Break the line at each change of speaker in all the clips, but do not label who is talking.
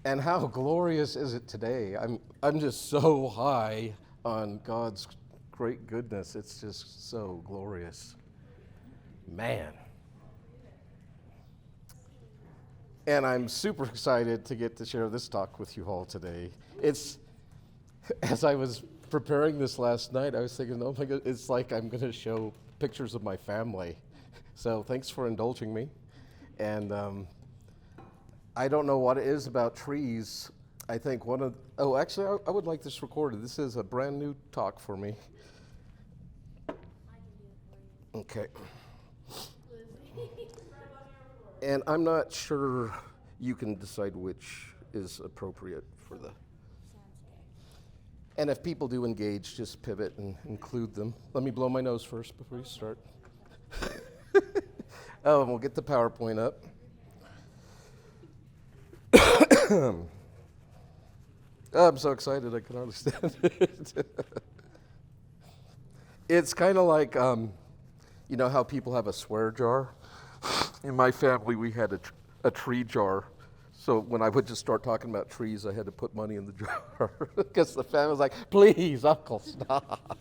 And how glorious is it today? I'm just so high on God's great goodness. It's just so glorious. Man. And I'm super excited to get to share this talk with you all today. It's, as I was preparing this last night, I was thinking, oh my God, it's like I'm going to show pictures of my family. So thanks for indulging me. And I don't know what it is about trees. I think actually, I would like this recorded. This is a brand new talk for me. Okay. And I'm not sure you can decide which is appropriate for the. And if people do engage, just pivot and include them. Let me blow my nose first before you start. Oh, and we'll get the PowerPoint up. Oh, I'm so excited I can hardly stand it. It's kind of like, you know how people have a swear jar? In my family, we had a tree jar. So when I would just start talking about trees, I had to put money in the jar because the family was like, please, Uncle, stop.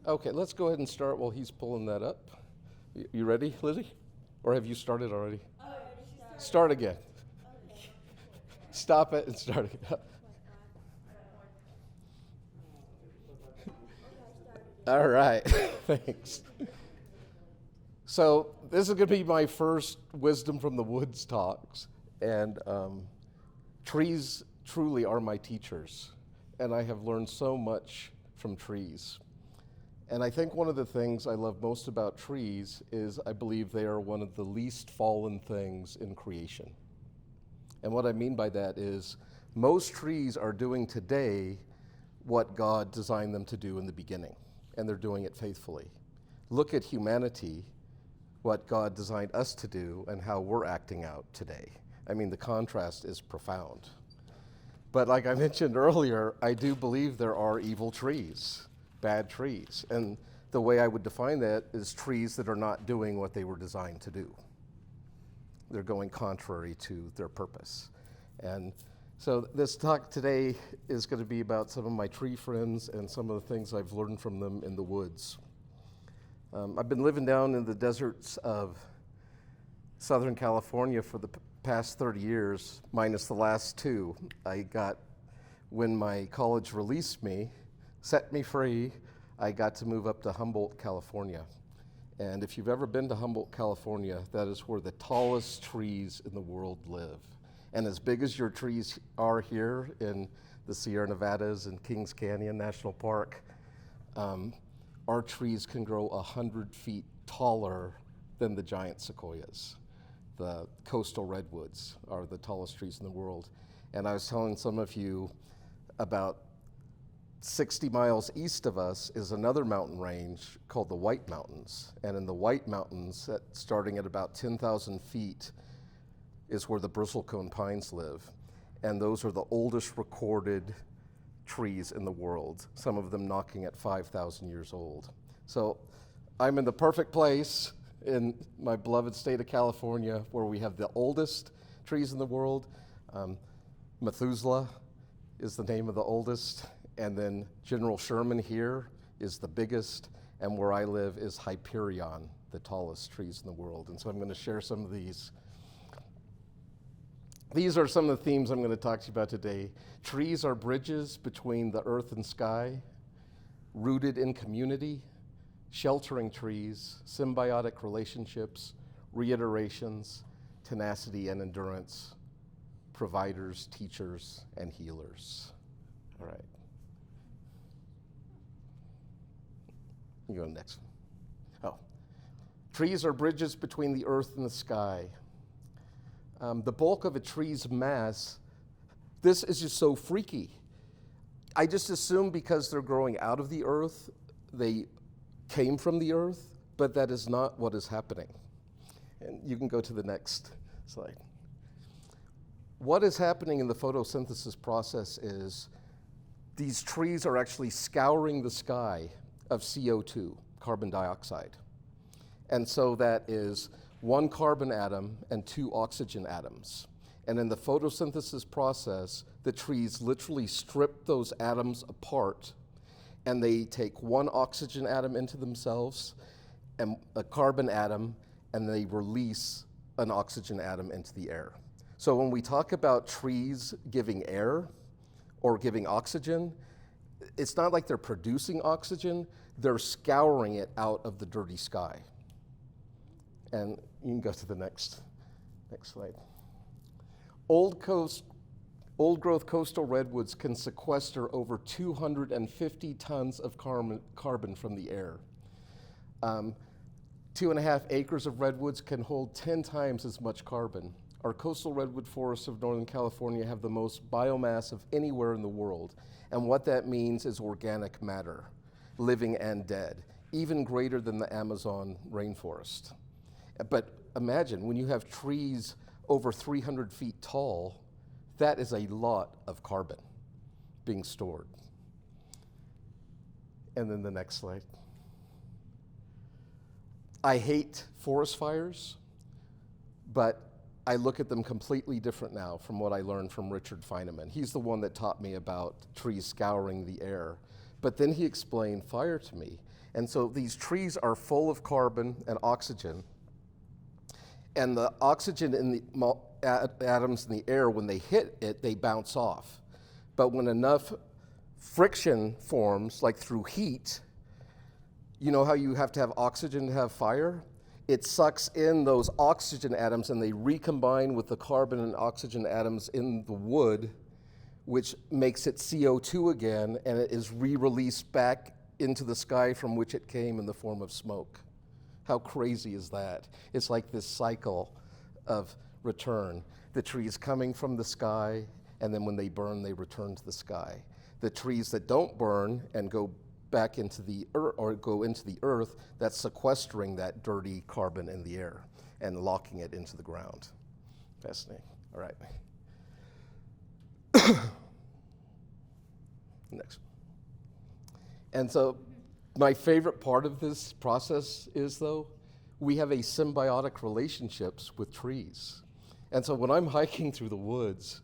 Okay, let's go ahead and start while he's pulling that up. You ready, Lizzie? Or have you started already? Start again. Stop it and start again. All right, thanks. So this is going to be my first Wisdom from the Woods talks, and trees truly are my teachers, and I have learned so much from trees. And I think one of the things I love most about trees is I believe they are one of the least fallen things in creation. And what I mean by that is most trees are doing today what God designed them to do in the beginning, and they're doing it faithfully. Look at humanity, what God designed us to do, and how we're acting out today. I mean, the contrast is profound. But like I mentioned earlier, I do believe there are evil trees, bad trees. And the way I would define that is trees that are not doing what they were designed to do. They're going contrary to their purpose. And so this talk today is going to be about some of my tree friends and some of the things I've learned from them in the woods. I've been living down in the deserts of Southern California for the past 30 years, minus the last two. When my college released me, set me free, I got to move up to Humboldt, California. And if you've ever been to Humboldt, California, that is where the tallest trees in the world live. And as big as your trees are here in the Sierra Nevadas and Kings Canyon National Park, our trees can grow 100 feet taller than the giant sequoias. The coastal redwoods are the tallest trees in the world. And I was telling some of you about 60 miles east of us is another mountain range called the White Mountains. And in the White Mountains, starting at about 10,000 feet, is where the bristlecone pines live. And those are the oldest recorded trees in the world, some of them knocking at 5,000 years old. So I'm in the perfect place in my beloved state of California where we have the oldest trees in the world. Methuselah is the name of the oldest. And then General Sherman here is the biggest, and where I live is Hyperion, the tallest trees in the world. And so I'm going to share some of these. These are some of the themes I'm going to talk to you about today. Trees are bridges between the earth and sky, rooted in community, sheltering trees, symbiotic relationships, reiterations, tenacity and endurance, providers, teachers, and healers. All right. You go next one. Oh. Trees are bridges between the earth and the sky. The bulk of a tree's mass, this is just so freaky. I just assume because they're growing out of the earth, they came from the earth, but that is not what is happening. And you can go to the next slide. What is happening in the photosynthesis process is these trees are actually scouring the sky of CO2. carbon dioxide. And so that is 1 carbon atom and 2 oxygen atoms. And in the photosynthesis process, the trees literally strip those atoms apart, and they take 1 oxygen atom into themselves and a carbon atom, and they release an oxygen atom into the air. So when we talk about trees giving air or giving oxygen, it's not like they're producing oxygen, they're scouring it out of the dirty sky. And you can go to the next slide. Old growth coastal redwoods can sequester over 250 tons of carbon from the air. 2.5 acres of redwoods can hold 10 times as much carbon. Our coastal redwood forests of Northern California have the most biomass of anywhere in the world. And what that means is organic matter, living and dead, even greater than the Amazon rainforest. But imagine when you have trees over 300 feet tall, that is a lot of carbon being stored. And then the next slide. I hate forest fires, but I look at them completely different now from what I learned from Richard Feynman. He's the one that taught me about trees scouring the air. But then he explained fire to me. And so these trees are full of carbon and oxygen. And the oxygen in the atoms in the air, when they hit it, they bounce off. But when enough friction forms, like through heat, you know how you have to have oxygen to have fire? It sucks in those oxygen atoms and they recombine with the carbon and oxygen atoms in the wood, which makes it CO2 again, and it is re-released back into the sky from which it came in the form of smoke. How crazy is that? It's like this cycle of return. The trees coming from the sky, and then when they burn, they return to the sky. The trees that don't burn and go back into the earth, or go into the earth, that's sequestering that dirty carbon in the air and locking it into the ground. Fascinating. All right. Next. And so my favorite part of this process is, though, we have a symbiotic relationships with trees. And so when I'm hiking through the woods,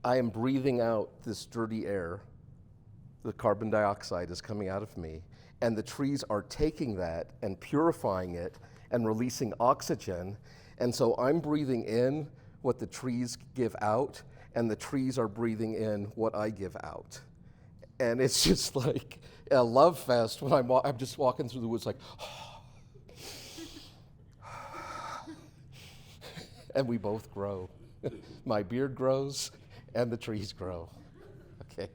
I am breathing out this dirty air. The carbon dioxide is coming out of me, and the trees are taking that and purifying it and releasing oxygen. And so I'm breathing in what the trees give out, and the trees are breathing in what I give out. And it's just like a love fest when I'm just walking through the woods like, and we both grow. My beard grows and the trees grow. Okay.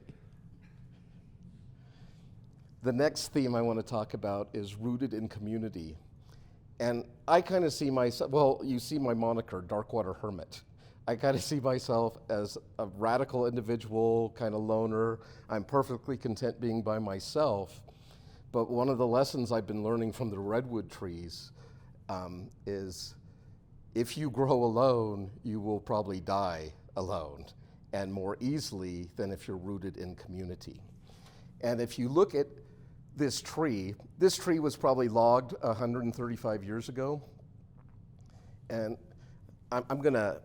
The next theme I want to talk about is rooted in community. And I kind of see myself, well, you see my moniker, Darkwater Hermit. I kind of see myself as a radical individual, kind of loner. I'm perfectly content being by myself. But one of the lessons I've been learning from the redwood trees is if you grow alone, you will probably die alone, and more easily than if you're rooted in community. And if you look at this tree was probably logged 135 years ago. And I'm going to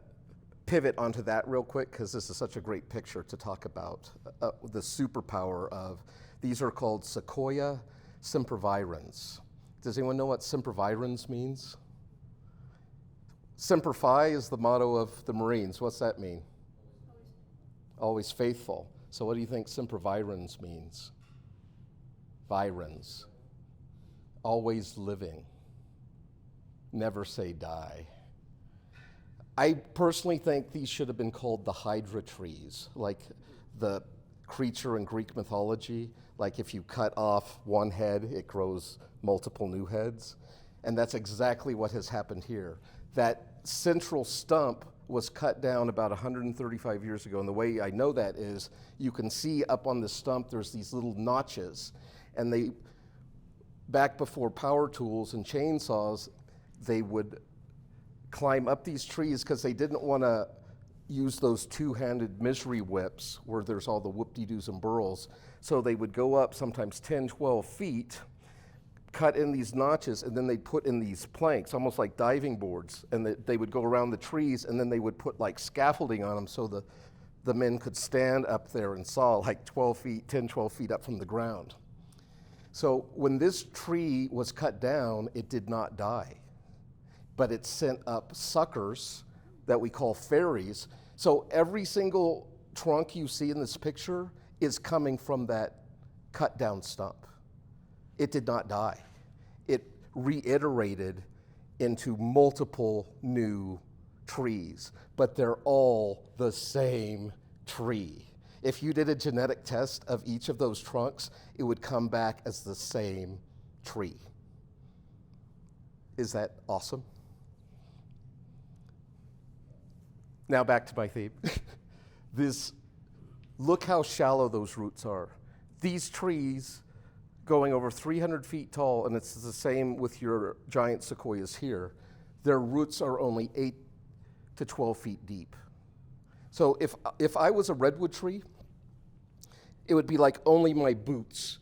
pivot onto that real quick because this is such a great picture to talk about the superpower of, these are called Sequoia sempervirens. Does anyone know what sempervirens means? Semper Fi is the motto of the Marines. What's that mean? Always faithful. So what do you think sempervirens means? Virens. Always living. Never say die. I personally think these should have been called the Hydra trees, like the creature in Greek mythology. Like if you cut off one head, it grows multiple new heads. And that's exactly what has happened here. That central stump was cut down about 135 years ago. And the way I know that is you can see up on the stump, there's these little notches. And they, back before power tools and chainsaws, they would climb up these trees because they didn't want to use those two-handed misery whips where there's all the whoop-de-doos and burls. So they would go up sometimes 10, 12 feet, cut in these notches, and then they'd put in these planks, almost like diving boards, and they would go around the trees, and then they would put like scaffolding on them so the men could stand up there and saw like 10, 12 feet up from the ground. So when this tree was cut down, it did not die, but it sent up suckers that we call fairies. So every single trunk you see in this picture is coming from that cut down stump. It did not die. It reiterated into multiple new trees, but they're all the same tree. If you did a genetic test of each of those trunks, it would come back as the same tree. Is that awesome? Now back to my theme. Look how shallow those roots are. These trees going over 300 feet tall, and it's the same with your giant sequoias here, their roots are only 8 to 12 feet deep. So if I was a redwood tree, it would be like only my boots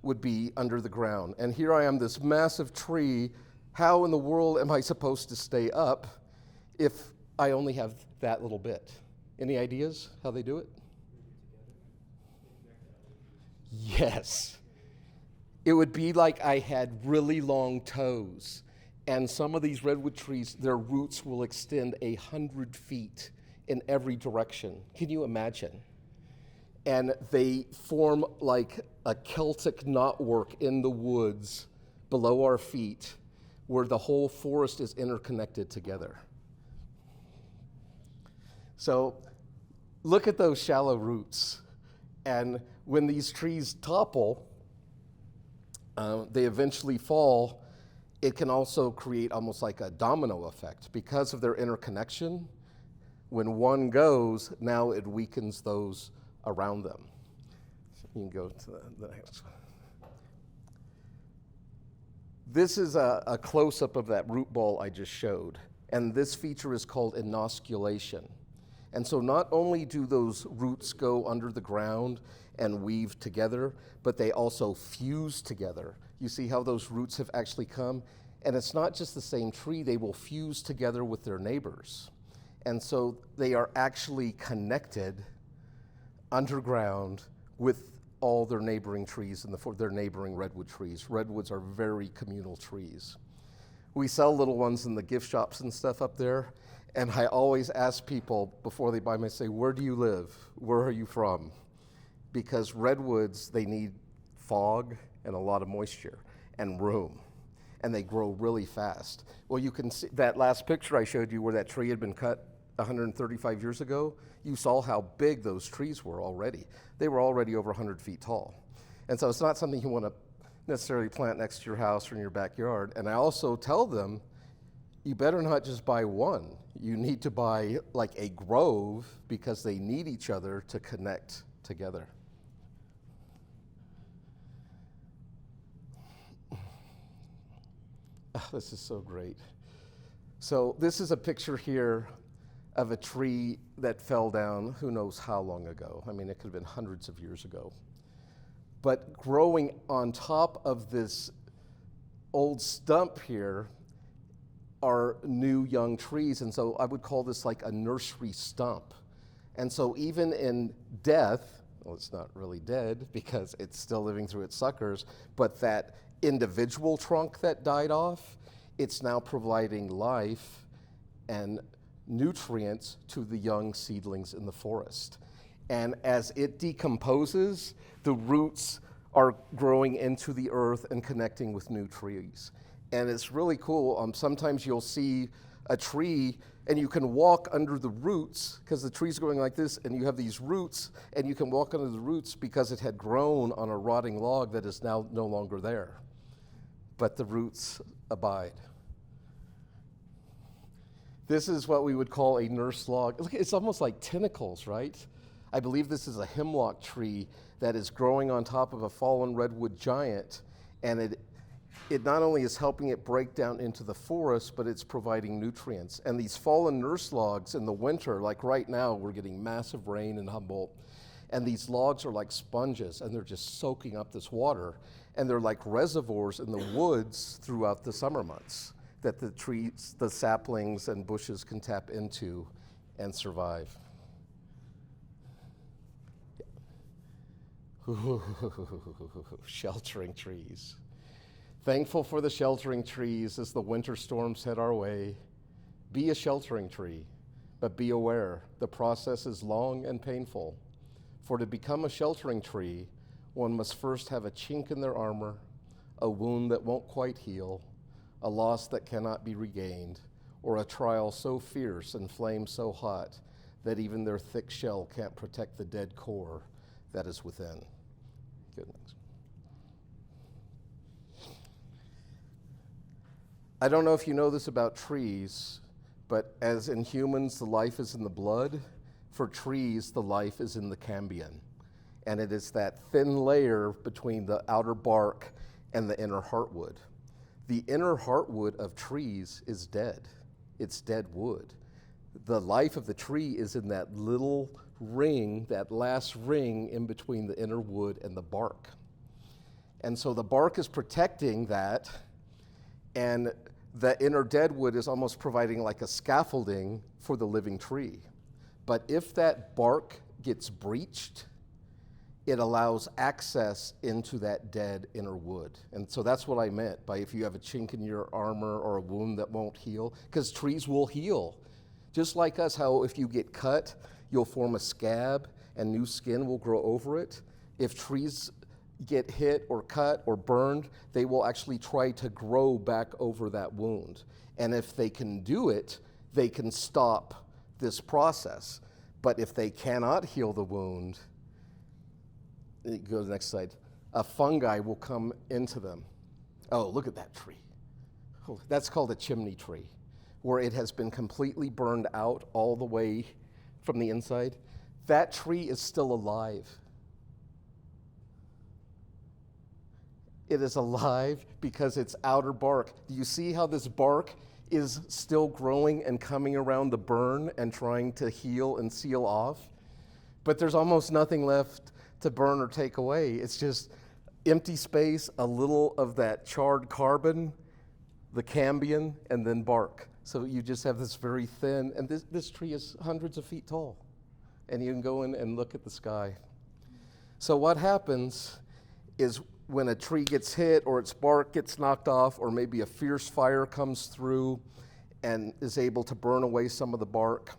would be under the ground. And here I am, this massive tree. How in the world am I supposed to stay up if I only have that little bit? Any ideas how they do it? Yes. It would be like I had really long toes. And some of these redwood trees, their roots will extend 100 feet in every direction. Can you imagine? And they form like a Celtic knotwork in the woods below our feet where the whole forest is interconnected together. So look at those shallow roots. And when these trees topple, they eventually fall. It can also create almost like a domino effect because of their interconnection. When one goes, now it weakens those around them. So you can go to the next one. This is a close-up of that root ball I just showed. And this feature is called inosculation. And so not only do those roots go under the ground and weave together, but they also fuse together. You see how those roots have actually come? And it's not just the same tree, they will fuse together with their neighbors. And so they are actually connected underground with all their neighboring trees and their neighboring redwood trees. Redwoods are very communal trees. We sell little ones in the gift shops and stuff up there, and I always ask people before they buy them, I say, where do you live? Where are you from? Because redwoods, they need fog and a lot of moisture and room, and they grow really fast. Well, you can see that last picture I showed you where that tree had been cut 135 years ago. You saw how big those trees were already. They were already over 100 feet tall. And so it's not something you want to necessarily plant next to your house or in your backyard. And I also tell them, you better not just buy one. You need to buy like a grove because they need each other to connect together. Oh, this is so great. So this is a picture here of a tree that fell down who knows how long ago. I mean, it could have been hundreds of years ago. But growing on top of this old stump here are new young trees, and so I would call this like a nursery stump. And so even in death, well, it's not really dead because it's still living through its suckers, but that individual trunk that died off, it's now providing life and nutrients to the young seedlings in the forest. And as it decomposes, the roots are growing into the earth and connecting with new trees. And it's really cool. Sometimes you'll see a tree and you can walk under the roots because the tree's going like this, and you have these roots, and you can walk under the roots because it had grown on a rotting log that is now no longer there. But the roots abide. This is what we would call a nurse log. Look, it's almost like tentacles, right? I believe this is a hemlock tree that is growing on top of a fallen redwood giant, and it not only is helping it break down into the forest, but it's providing nutrients. And these fallen nurse logs in the winter, like right now, we're getting massive rain in Humboldt, and these logs are like sponges, and they're just soaking up this water. and they're like reservoirs in the woods throughout the summer months that the trees, the saplings and bushes can tap into and survive. Sheltering trees. Thankful for the sheltering trees as the winter storms head our way. Be a sheltering tree, but be aware the process is long and painful. For to become a sheltering tree, one must first have a chink in their armor, a wound that won't quite heal, a loss that cannot be regained, or a trial so fierce and flame so hot that even their thick shell can't protect the dead core that is within. Goodness. I don't know if you know this about trees, but as in humans, the life is in the blood. For trees, the life is in the cambium. And it is that thin layer between the outer bark and the inner heartwood. The inner heartwood of trees is dead. It's dead wood. The life of the tree is in that little ring, that last ring in between the inner wood and the bark. And so the bark is protecting that, and the inner dead wood is almost providing like a scaffolding for the living tree. But if that bark gets breached, it allows access into that dead inner wood. And so that's what I meant by if you have a chink in your armor or a wound that won't heal, because trees will heal. Just like us, how if you get cut, you'll form a scab and new skin will grow over it. If trees get hit or cut or burned, they will actually try to grow back over that wound. And if they can do it, they can stop this process. But if they cannot heal the wound, go to the next slide, a fungi will come into them. Oh, look at that tree. Oh, that's called a chimney tree, where it has been completely burned out all the way from the inside. That tree is still alive. It is alive because its outer bark. Do you see how this bark is still growing and coming around the burn and trying to heal and seal off? But there's almost nothing left to burn or take away. It's just empty space, a little of that charred carbon, the cambium, and then bark. So you just have this very thin, and this tree is hundreds of feet tall. And you can go in and look at the sky. So what happens is when a tree gets hit or its bark gets knocked off, or maybe a fierce fire comes through and is able to burn away some of the bark,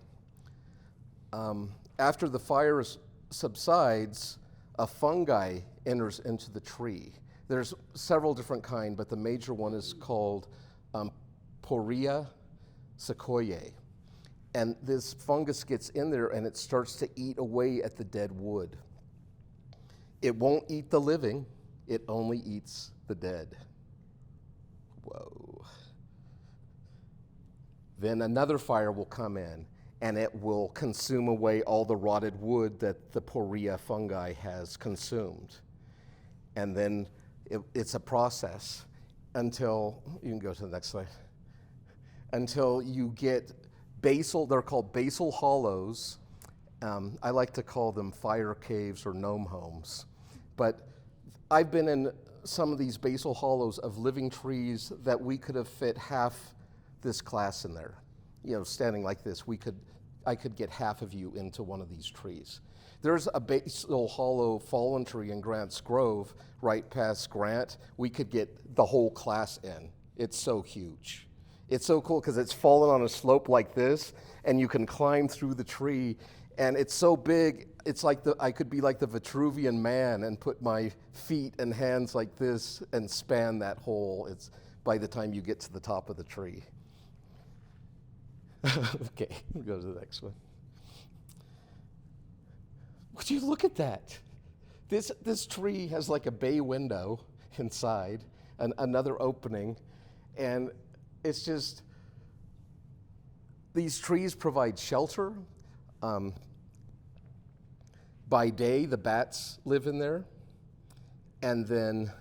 after the fire subsides, a fungi enters into the tree. There's several different kinds, but the major one is called Poria sequoiae. And this fungus gets in there and it starts to eat away at the dead wood. It won't eat the living, it only eats the dead. Whoa. Then another fire will come in and it will consume away all the rotted wood that the Poria fungi has consumed. And then it's a process until, you can go to the next slide, until you get basal, they're called basal hollows. I like to call them fire caves or gnome homes. But I've been in some of these basal hollows of living trees that we could have fit half this class in there. You know, standing like this, I could get half of you into one of these trees. There's a basal hollow fallen tree in Grant's Grove, right past Grant. We could get the whole class in. It's so huge. It's so cool because it's fallen on a slope like this, and you can climb through the tree, and it's so big, it's like I could be like the Vitruvian Man and put my feet and hands like this and span that hole. It's by the time you get to the top of the tree. Okay, we'll go to the next one. Would you look at that? This tree has like a bay window inside, and another opening, and it's just, these trees provide shelter. By day, the bats live in there, and then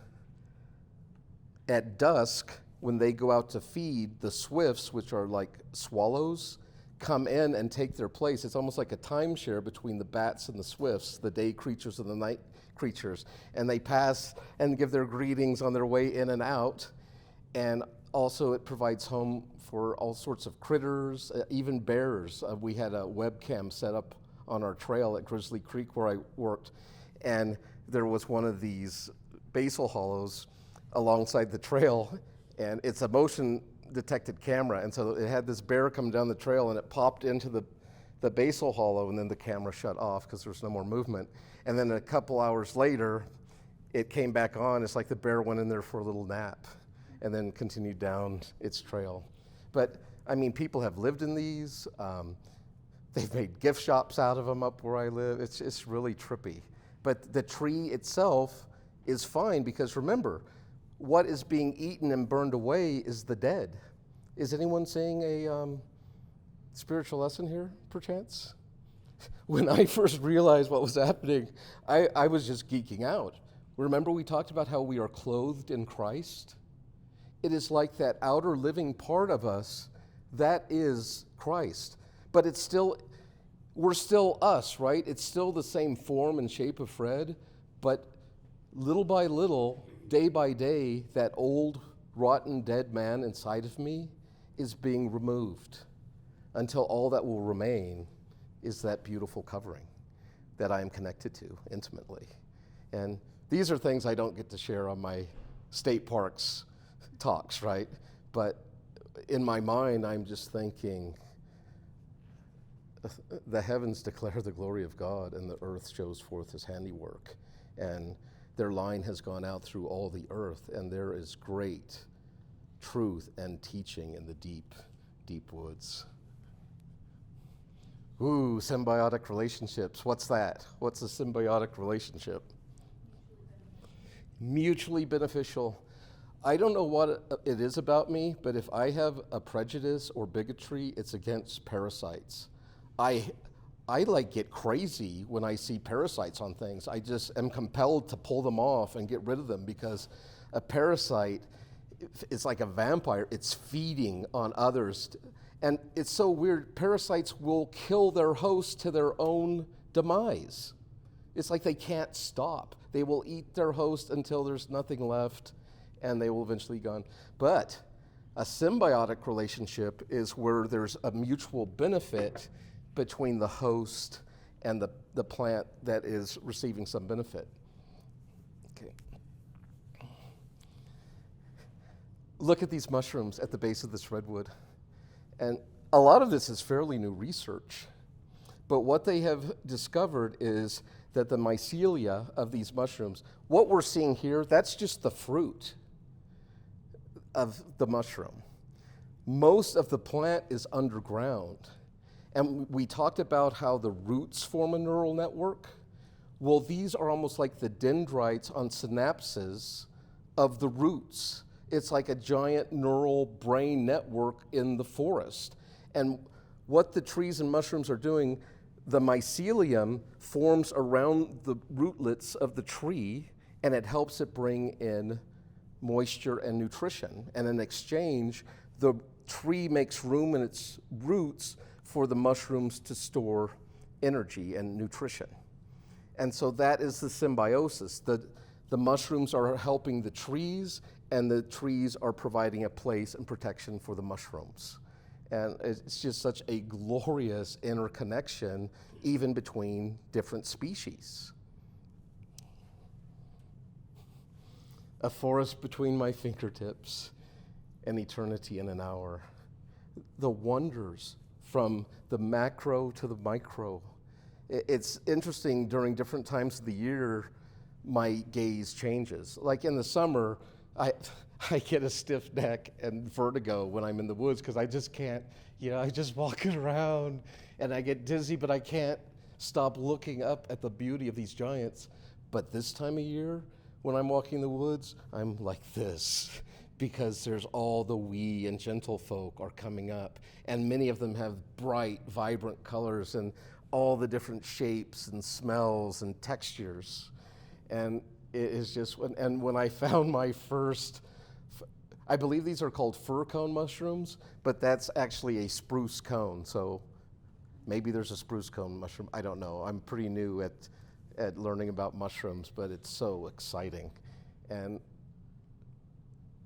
at dusk, when they go out to feed, the swifts, which are like swallows, come in and take their place. It's almost like a timeshare between the bats and the swifts, the day creatures and the night creatures. And they pass and give their greetings on their way in and out. And also it provides home for all sorts of critters, even bears. We had a webcam set up on our trail at Grizzly Creek where I worked, and there was one of these basal hollows alongside the trail, and it's a motion detected camera, and so it had this bear come down the trail, and it popped into the basal hollow, and then the camera shut off because there was no more movement. And then a couple hours later, it came back on. It's like the bear went in there for a little nap and then continued down its trail. But I mean, people have lived in these. They've made gift shops out of them up where I live. It's really trippy. But the tree itself is fine because remember, what is being eaten and burned away is the dead. Is anyone seeing a spiritual lesson here, perchance? When I first realized what was happening, I was just geeking out. Remember we talked about how we are clothed in Christ? It is like that outer living part of us, that is Christ. But we're still us, right? It's still the same form and shape of Fred, but little by little, day by day, that old, rotten, dead man inside of me is being removed until all that will remain is that beautiful covering that I am connected to intimately. And these are things I don't get to share on my state parks talks, right? But in my mind, I'm just thinking, the heavens declare the glory of God, and the earth shows forth his handiwork. And their line has gone out through all the earth, and there is great truth and teaching in the deep, deep woods. Ooh, symbiotic relationships. What's that? What's a symbiotic relationship? Mutually beneficial. I don't know what it is about me, but if I have a prejudice or bigotry, it's against parasites. I like get crazy when I see parasites on things. I just am compelled to pull them off and get rid of them because a parasite, it's like a vampire. It's feeding on others. And it's so weird. Parasites will kill their host to their own demise. It's like they can't stop. They will eat their host until there's nothing left, and they will eventually be gone. But a symbiotic relationship is where there's a mutual benefit between the host and the plant that is receiving some benefit. Okay. Look at these mushrooms at the base of this redwood. And a lot of this is fairly new research. But what they have discovered is that the mycelia of these mushrooms, what we're seeing here, that's just the fruit of the mushroom. Most of the plant is underground. And we talked about how the roots form a neural network. Well, these are almost like the dendrites on synapses of the roots. It's like a giant neural brain network in the forest. And what the trees and mushrooms are doing, the mycelium forms around the rootlets of the tree, and it helps it bring in moisture and nutrition. And in exchange, the tree makes room in its roots for the mushrooms to store energy and nutrition. And so that is the symbiosis. The mushrooms are helping the trees, and the trees are providing a place and protection for the mushrooms. And it's just such a glorious interconnection, even between different species. A forest between my fingertips, an eternity in an hour. The wonders from the macro to the micro. It's interesting, during different times of the year, my gaze changes. Like in the summer, I get a stiff neck and vertigo when I'm in the woods because I just can't, I just walking around and I get dizzy, but I can't stop looking up at the beauty of these giants. But this time of year, when I'm walking in the woods, I'm like this because there's all the wee and gentle folk are coming up, and many of them have bright, vibrant colors and all the different shapes and smells and textures. And it is just, and when I found my first, I believe these are called fir cone mushrooms, but that's actually a spruce cone. So maybe there's a spruce cone mushroom. I don't know. I'm pretty new at learning about mushrooms, but it's so exciting. And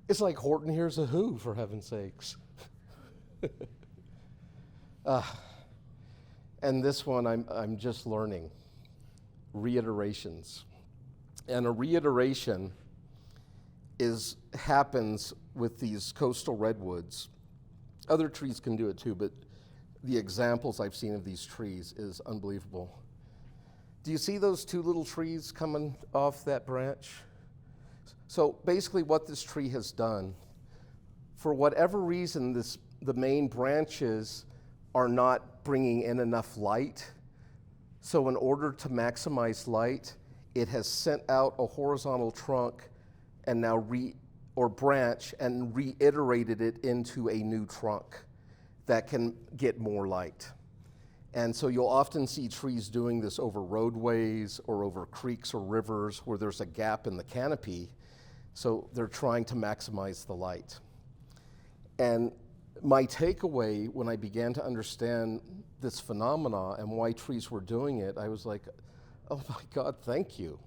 it's like Horton Hears a Who, for heaven's sakes. And this one I'm just learning. Reiterations. And a reiteration happens with these coastal redwoods. Other trees can do it too, but the examples I've seen of these trees is unbelievable. Do you see those two little trees coming off that branch? So basically what this tree has done, for whatever reason the main branches are not bringing in enough light, so in order to maximize light, it has sent out a horizontal trunk and now branch and reiterated it into a new trunk that can get more light. And so you'll often see trees doing this over roadways or over creeks or rivers where there's a gap in the canopy. So they're trying to maximize the light. And my takeaway when I began to understand this phenomena and why trees were doing it, I was like, oh my God, thank you.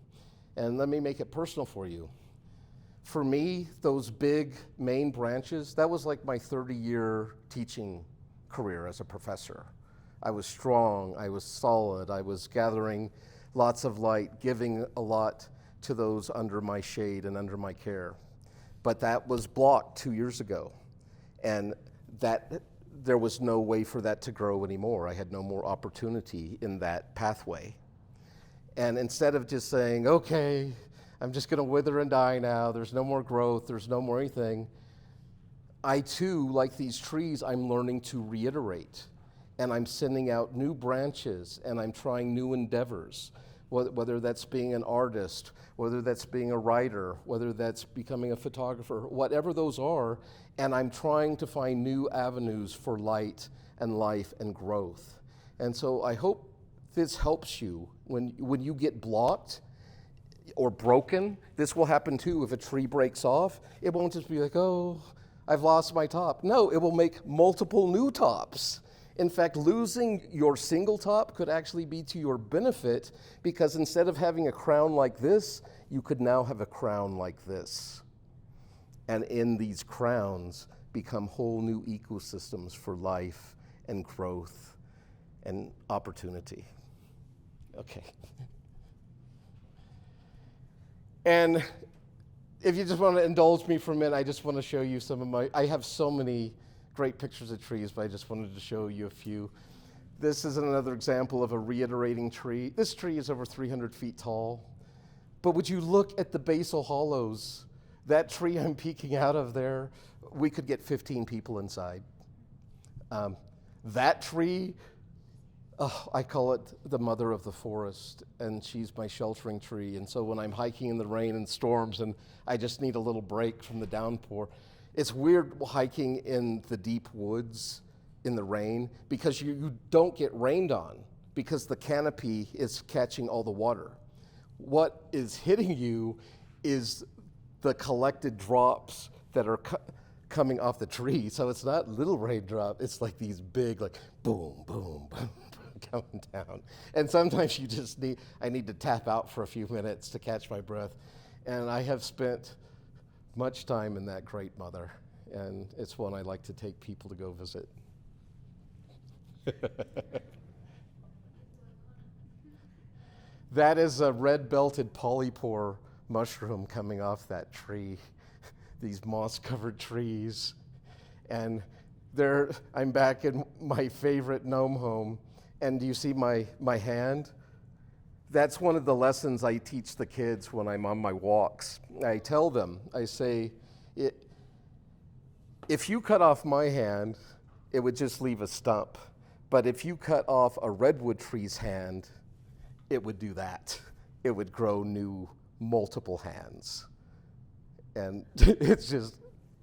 And let me make it personal for you. For me, those big main branches, that was like my 30-year teaching career as a professor. I was strong, I was solid, I was gathering lots of light, giving a lot to those under my shade and under my care. But that was blocked 2 years ago. And there was no way for that to grow anymore. I had no more opportunity in that pathway. And instead of just saying, okay, I'm just gonna wither and die now, there's no more growth, there's no more anything, I too, like these trees, I'm learning to reiterate. And I'm sending out new branches, and I'm trying new endeavors, whether that's being an artist, whether that's being a writer, whether that's becoming a photographer, whatever those are, and I'm trying to find new avenues for light and life and growth. And so I hope this helps you. When you get blocked or broken, this will happen too. If a tree breaks off, it won't just be like, oh, I've lost my top. No, it will make multiple new tops. In fact, losing your single top could actually be to your benefit, because instead of having a crown like this, you could now have a crown like this. And in these crowns become whole new ecosystems for life and growth and opportunity. Okay. And if you just want to indulge me for a minute, I just want to show you I have so many great pictures of trees, but I just wanted to show you a few. This is another example of a reiterating tree. This tree is over 300 feet tall. But would you look at the basal hollows? That tree I'm peeking out of there, we could get 15 people inside. That tree, I call it the mother of the forest, and she's my sheltering tree. And so when I'm hiking in the rain and storms and I just need a little break from the downpour, it's weird hiking in the deep woods in the rain because you don't get rained on because the canopy is catching all the water. What is hitting you is the collected drops that are coming off the tree. So it's not little raindrop, it's like these big, like boom, boom, boom, coming down. And sometimes I need to tap out for a few minutes to catch my breath. And I have spent much time in that great mother, and it's one I like to take people to go visit. That is a red-belted polypore mushroom coming off that tree, these moss-covered trees. And I'm back in my favorite gnome home, and do you see my hand? That's one of the lessons I teach the kids when I'm on my walks. I tell them, I say, if you cut off my hand, it would just leave a stump. But if you cut off a redwood tree's hand, it would do that. It would grow new multiple hands. And it's just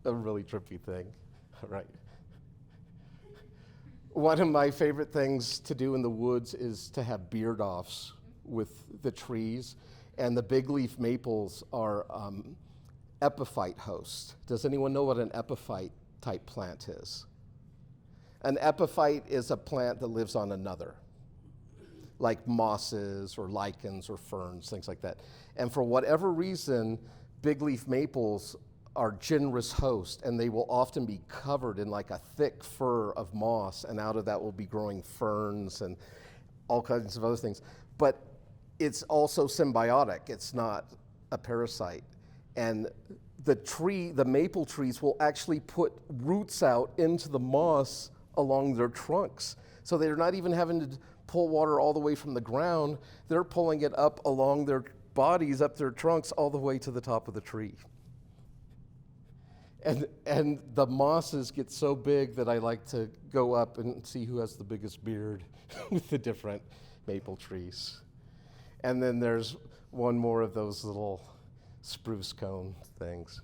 a really trippy thing, right? One of my favorite things to do in the woods is to have beard offs with the trees, and the big leaf maples are epiphyte host. Does anyone know what an epiphyte type plant is? An epiphyte is a plant that lives on another, like mosses or lichens or ferns, things like that. And for whatever reason, big leaf maples are generous hosts, and they will often be covered in like a thick fur of moss, and out of that will be growing ferns and all kinds of other things. But it's also symbiotic. It's not a parasite. And the maple trees will actually put roots out into the moss along their trunks. So they're not even having to pull water all the way from the ground. They're pulling it up along their bodies, up their trunks, all the way to the top of the tree. And the mosses get so big that I like to go up and see who has the biggest beard with the different maple trees. And then there's one more of those little spruce cone things.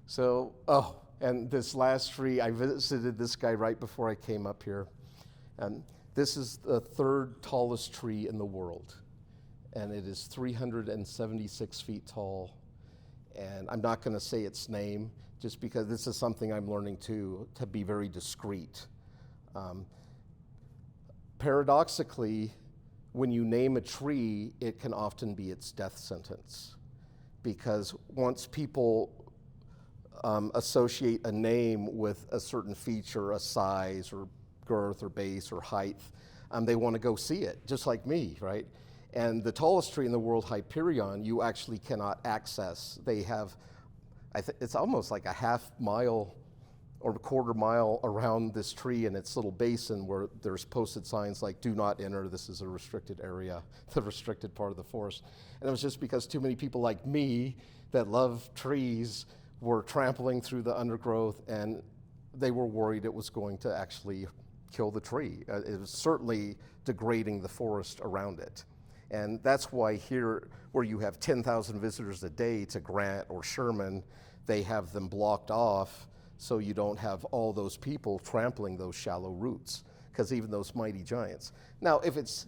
So, and this last tree, I visited this guy right before I came up here. And this is the third tallest tree in the world. And it is 376 feet tall. And I'm not going to say its name, just because this is something I'm learning to be very discreet. Paradoxically, when you name a tree, it can often be its death sentence. Because once people associate a name with a certain feature, a size or girth or base or height, they want to go see it, just like me, right? And the tallest tree in the world, Hyperion, you actually cannot access. They have, it's almost like a half mile or a quarter mile around this tree in its little basin where there's posted signs like, do not enter, this is a restricted area, the restricted part of the forest. And it was just because too many people like me that love trees were trampling through the undergrowth, and they were worried it was going to actually kill the tree. It was certainly degrading the forest around it. And that's why here, where you have 10,000 visitors a day to Grant or Sherman, they have them blocked off so you don't have all those people trampling those shallow roots, because even those mighty giants. Now, if it's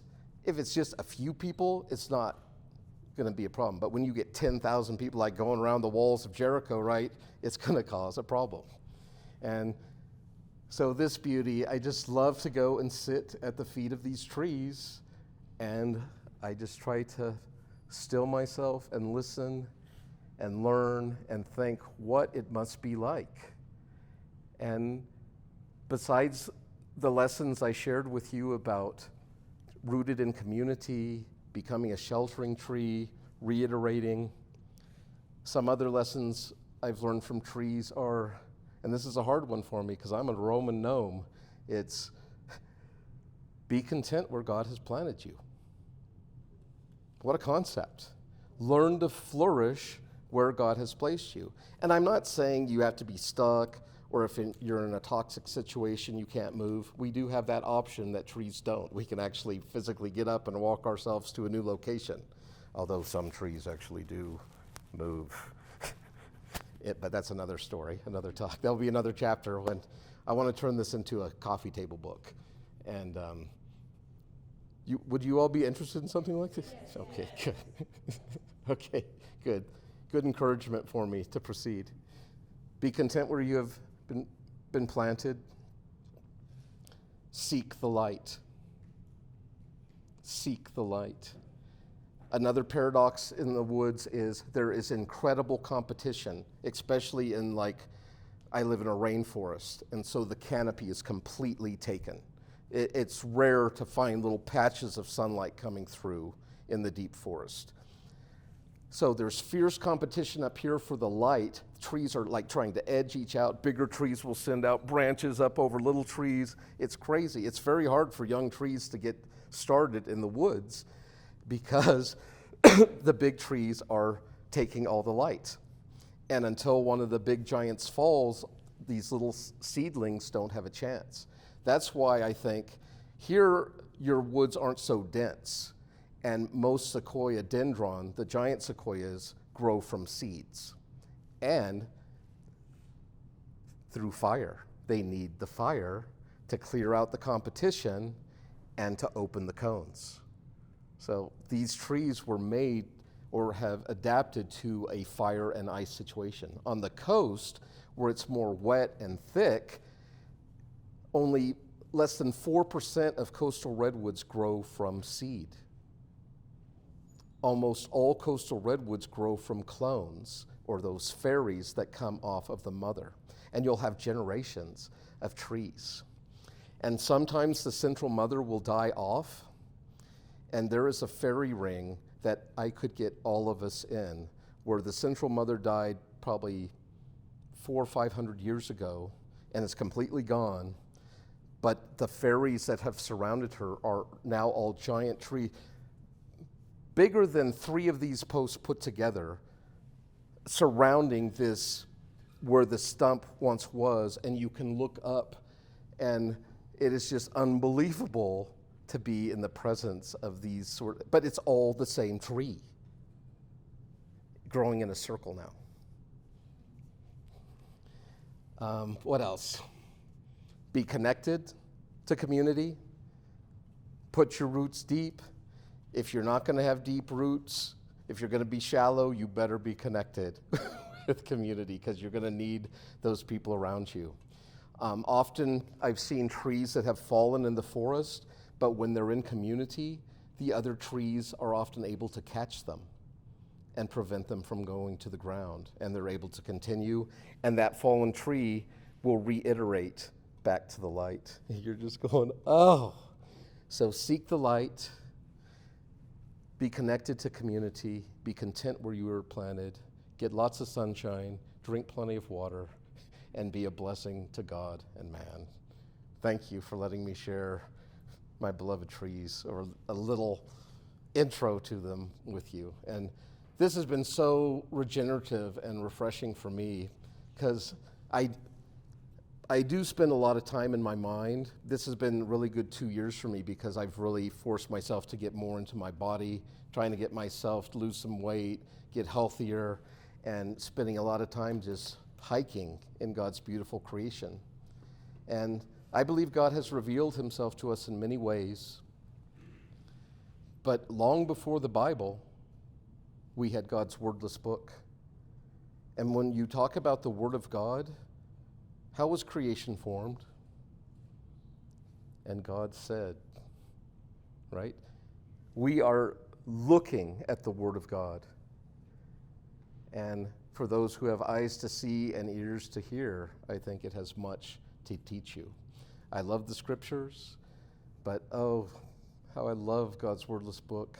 just a few people, it's not going to be a problem. But when you get 10,000 people like going around the walls of Jericho, right, it's going to cause a problem. And so this beauty, I just love to go and sit at the feet of these trees, and I just try to still myself and listen and learn and think what it must be like. And besides the lessons I shared with you about rooted in community, becoming a sheltering tree, reiterating, some other lessons I've learned from trees are, and this is a hard one for me because I'm a Roman gnome, it's be content where God has planted you. What a concept. Learn to flourish where God has placed you. And I'm not saying you have to be stuck, or if you're in a toxic situation, you can't move. We do have that option that trees don't. We can actually physically get up and walk ourselves to a new location, although some trees actually do move. But that's another story, another talk. There'll be another chapter when I want to turn this into a coffee table book. And would you all be interested in something like this? Yes. Okay, good. Okay, good. Good encouragement for me to proceed. Be content where you have been planted. Seek the light. Seek the light. Another paradox in the woods is there is incredible competition, especially in I live in a rainforest, and so the canopy is completely taken. It's rare to find little patches of sunlight coming through in the deep forest. So there's fierce competition up here for the light. Trees are trying to edge each out. Bigger trees will send out branches up over little trees. It's crazy. It's very hard for young trees to get started in the woods because the big trees are taking all the light. And until one of the big giants falls, these little seedlings don't have a chance. That's why I think here your woods aren't so dense. And most sequoia dendron, the giant sequoias, grow from seeds. And through fire. They need the fire to clear out the competition and to open the cones. So these trees were made or have adapted to a fire and ice situation. On the coast, where it's more wet and thick, only less than 4% of coastal redwoods grow from seed. Almost all coastal redwoods grow from clones, or those fairies that come off of the mother. And you'll have generations of trees. And sometimes the central mother will die off, and there is a fairy ring that I could get all of us in, where the central mother died probably 400 or 500 years ago, and is completely gone. But the fairies that have surrounded her are now all giant trees, bigger than 3 of these posts put together, surrounding this where the stump once was, and you can look up, and it is just unbelievable to be in the presence of these but it's all the same tree, growing in a circle now. What else? Be connected to community. Put your roots deep. If you're not going to have deep roots, if you're going to be shallow, you better be connected with community, because you're going to need those people around you. Often I've seen trees that have fallen in the forest, but when they're in community, the other trees are often able to catch them and prevent them from going to the ground, and they're able to continue, and that fallen tree will reiterate back to the light. You're just going, oh. So seek the light, be connected to community, be content where you were planted, get lots of sunshine, drink plenty of water, and be a blessing to God and man. Thank you for letting me share my beloved trees, or a little intro to them with you. And this has been so regenerative and refreshing for me, because I do spend a lot of time in my mind. This has been really good 2 years for me, because I've really forced myself to get more into my body, trying to get myself to lose some weight, get healthier, and spending a lot of time just hiking in God's beautiful creation. And I believe God has revealed himself to us in many ways. But long before the Bible, we had God's wordless book. And when you talk about the Word of God, how was creation formed? And God said, right? We are looking at the Word of God. And for those who have eyes to see and ears to hear, I think it has much to teach you. I love the scriptures, but oh, how I love God's wordless book.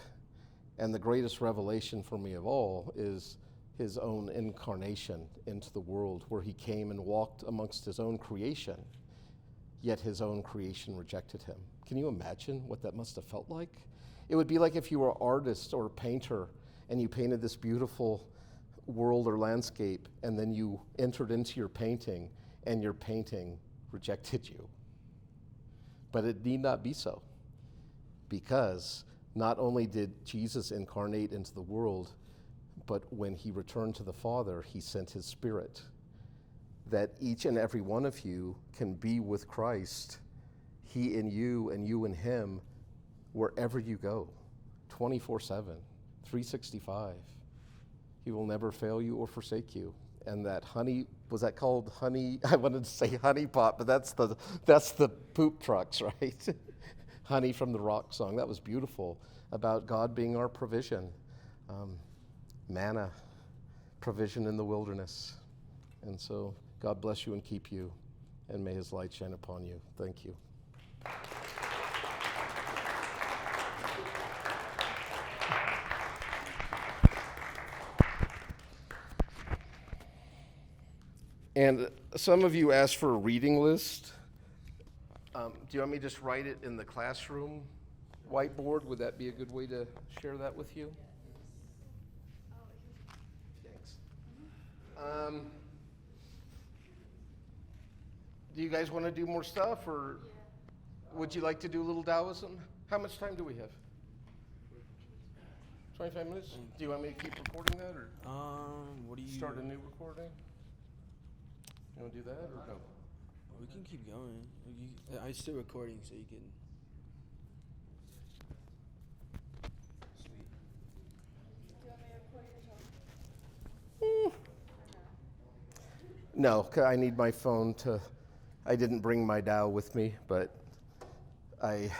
And the greatest revelation for me of all is his own incarnation into the world, where he came and walked amongst his own creation, yet his own creation rejected him. Can you imagine what that must have felt like? It would be like if you were an artist or a painter and you painted this beautiful world or landscape, and then you entered into your painting and your painting rejected you. But it need not be so, because not only did Jesus incarnate into the world, but when he returned to the Father, he sent his Spirit, that each and every one of you can be with Christ, he in you and you in him, wherever you go, 24/7, 365. He will never fail you or forsake you. And that honey, was that called honey? I wanted to say honey pot, but that's the poop trucks, right? Honey from the Rock song. That was beautiful, about God being our provision. Manna, provision in the wilderness. And so God bless you and keep you, and may his light shine upon you. Thank you. And some of you asked for a reading list. Do you want me to just write it in the classroom whiteboard? Would that be a good way to share that with you? Thanks. Do you guys want to do more stuff, or would you like to do a little Taoism? How much time do we have? 25 minutes? Do you want me to keep recording that, or
what do you
start a new recording? You want to do that, or no?
We can keep going. I'm still recording, so you can.
Do
Sweet.
you want me to
No, 'cause I need my phone to. I didn't bring my Tao with me, but I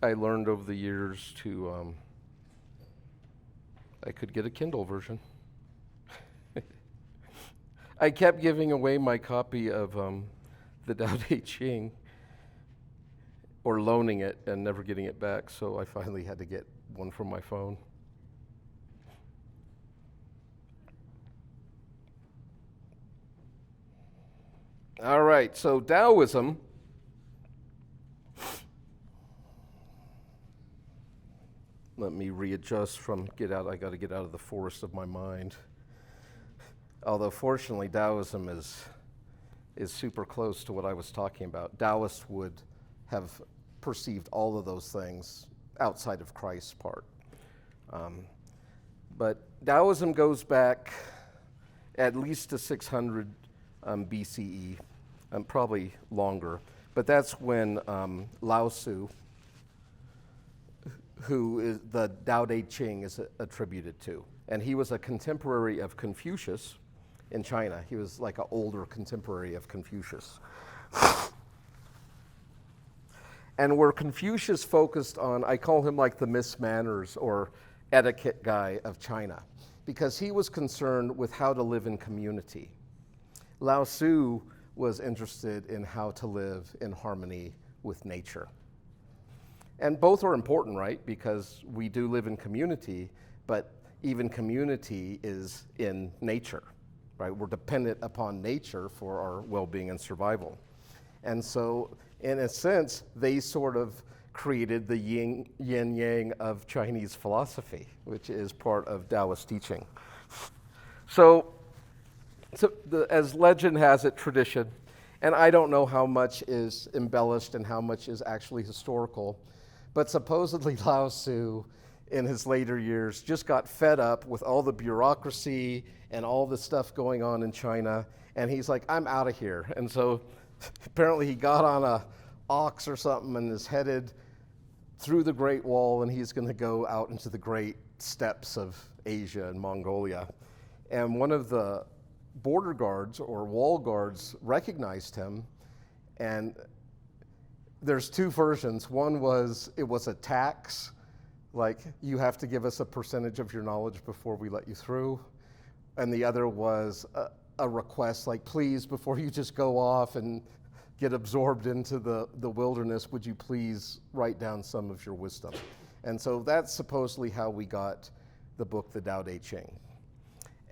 learned over the years to. I could get a Kindle version. I kept giving away my copy of the Tao Te Ching, or loaning it and never getting it back, so I finally had to get one from my phone. All right, so Taoism. Let me readjust I got to get out of the forest of my mind. Although fortunately Taoism is super close to what I was talking about. Taoists would have perceived all of those things outside of Christ's part. But Taoism goes back at least to 600 BCE, probably longer. But that's when Lao Tzu, who is the Tao Te Ching is attributed to. And he was a contemporary of Confucius in China. He was like an older contemporary of Confucius. And where Confucius focused on, I call him like the Miss Manners or etiquette guy of China, because he was concerned with how to live in community. Lao Tzu was interested in how to live in harmony with nature. And both are important, right? Because we do live in community, but even community is in nature, right? We're dependent upon nature for our well-being and survival. And so, in a sense, they sort of created the yin-yang of Chinese philosophy, which is part of Taoist teaching. So as legend has it, tradition, and I don't know how much is embellished and how much is actually historical, but supposedly Lao Tzu, in his later years, just got fed up with all the bureaucracy and all the stuff going on in China, and he's like, I'm out of here. And so apparently he got on a ox or something and is headed through the Great Wall, and he's going to go out into the great steppes of Asia and Mongolia. And one of the border guards or wall guards recognized him, and there's two versions. One was, it was a tax, like you have to give us a percentage of your knowledge before we let you through. And the other was a request, like, please, before you just go off and get absorbed into the wilderness, would you please write down some of your wisdom? And so that's supposedly how we got the book, the Tao Te Ching.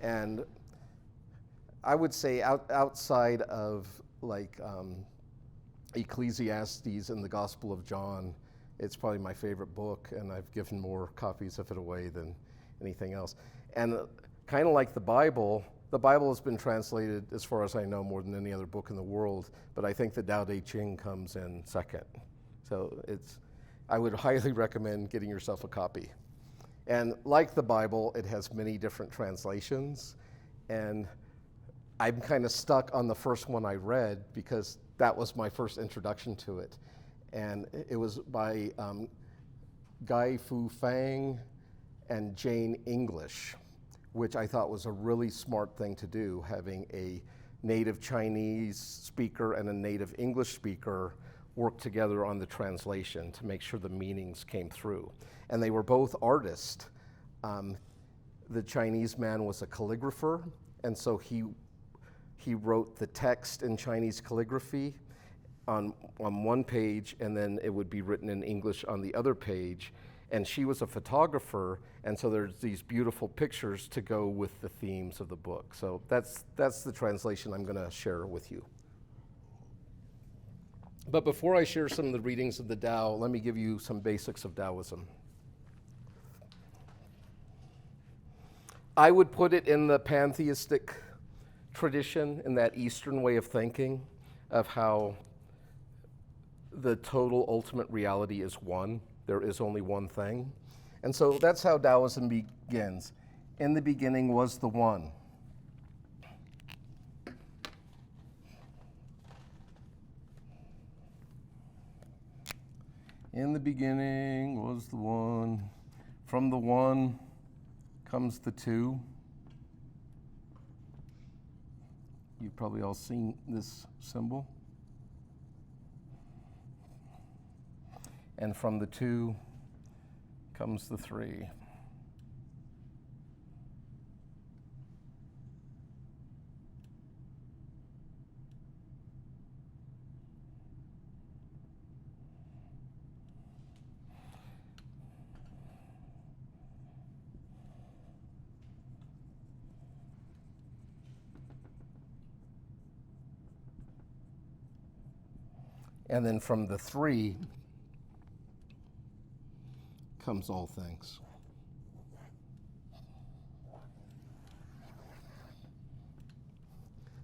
And I would say outside of like Ecclesiastes and the Gospel of John, it's probably my favorite book, and I've given more copies of it away than anything else. And kind of like the Bible has been translated, as far as I know, more than any other book in the world, but I think the Tao Te Ching comes in second. So I would highly recommend getting yourself a copy. And like the Bible, it has many different translations, and I'm kind of stuck on the first one I read because that was my first introduction to it. And it was by Guy Fu Fang and Jane English, which I thought was a really smart thing to do, having a native Chinese speaker and a native English speaker work together on the translation to make sure the meanings came through. And they were both artists. The Chinese man was a calligrapher, and so he wrote the text in Chinese calligraphy on one page, and then it would be written in English on the other page. And she was a photographer, and so there's these beautiful pictures to go with the themes of the book. So that's the translation I'm going to share with you. But before I share some of the readings of the Tao, let me give you some basics of Taoism. I would put it in the pantheistic tradition, in that Eastern way of thinking of how the total ultimate reality is one. There is only one thing. And so that's how Taoism begins. In the beginning was the One. In the beginning was the One. From the One comes the Two. You probably all seen this symbol. And from the 2 comes the 3. And then from the 3 comes all things.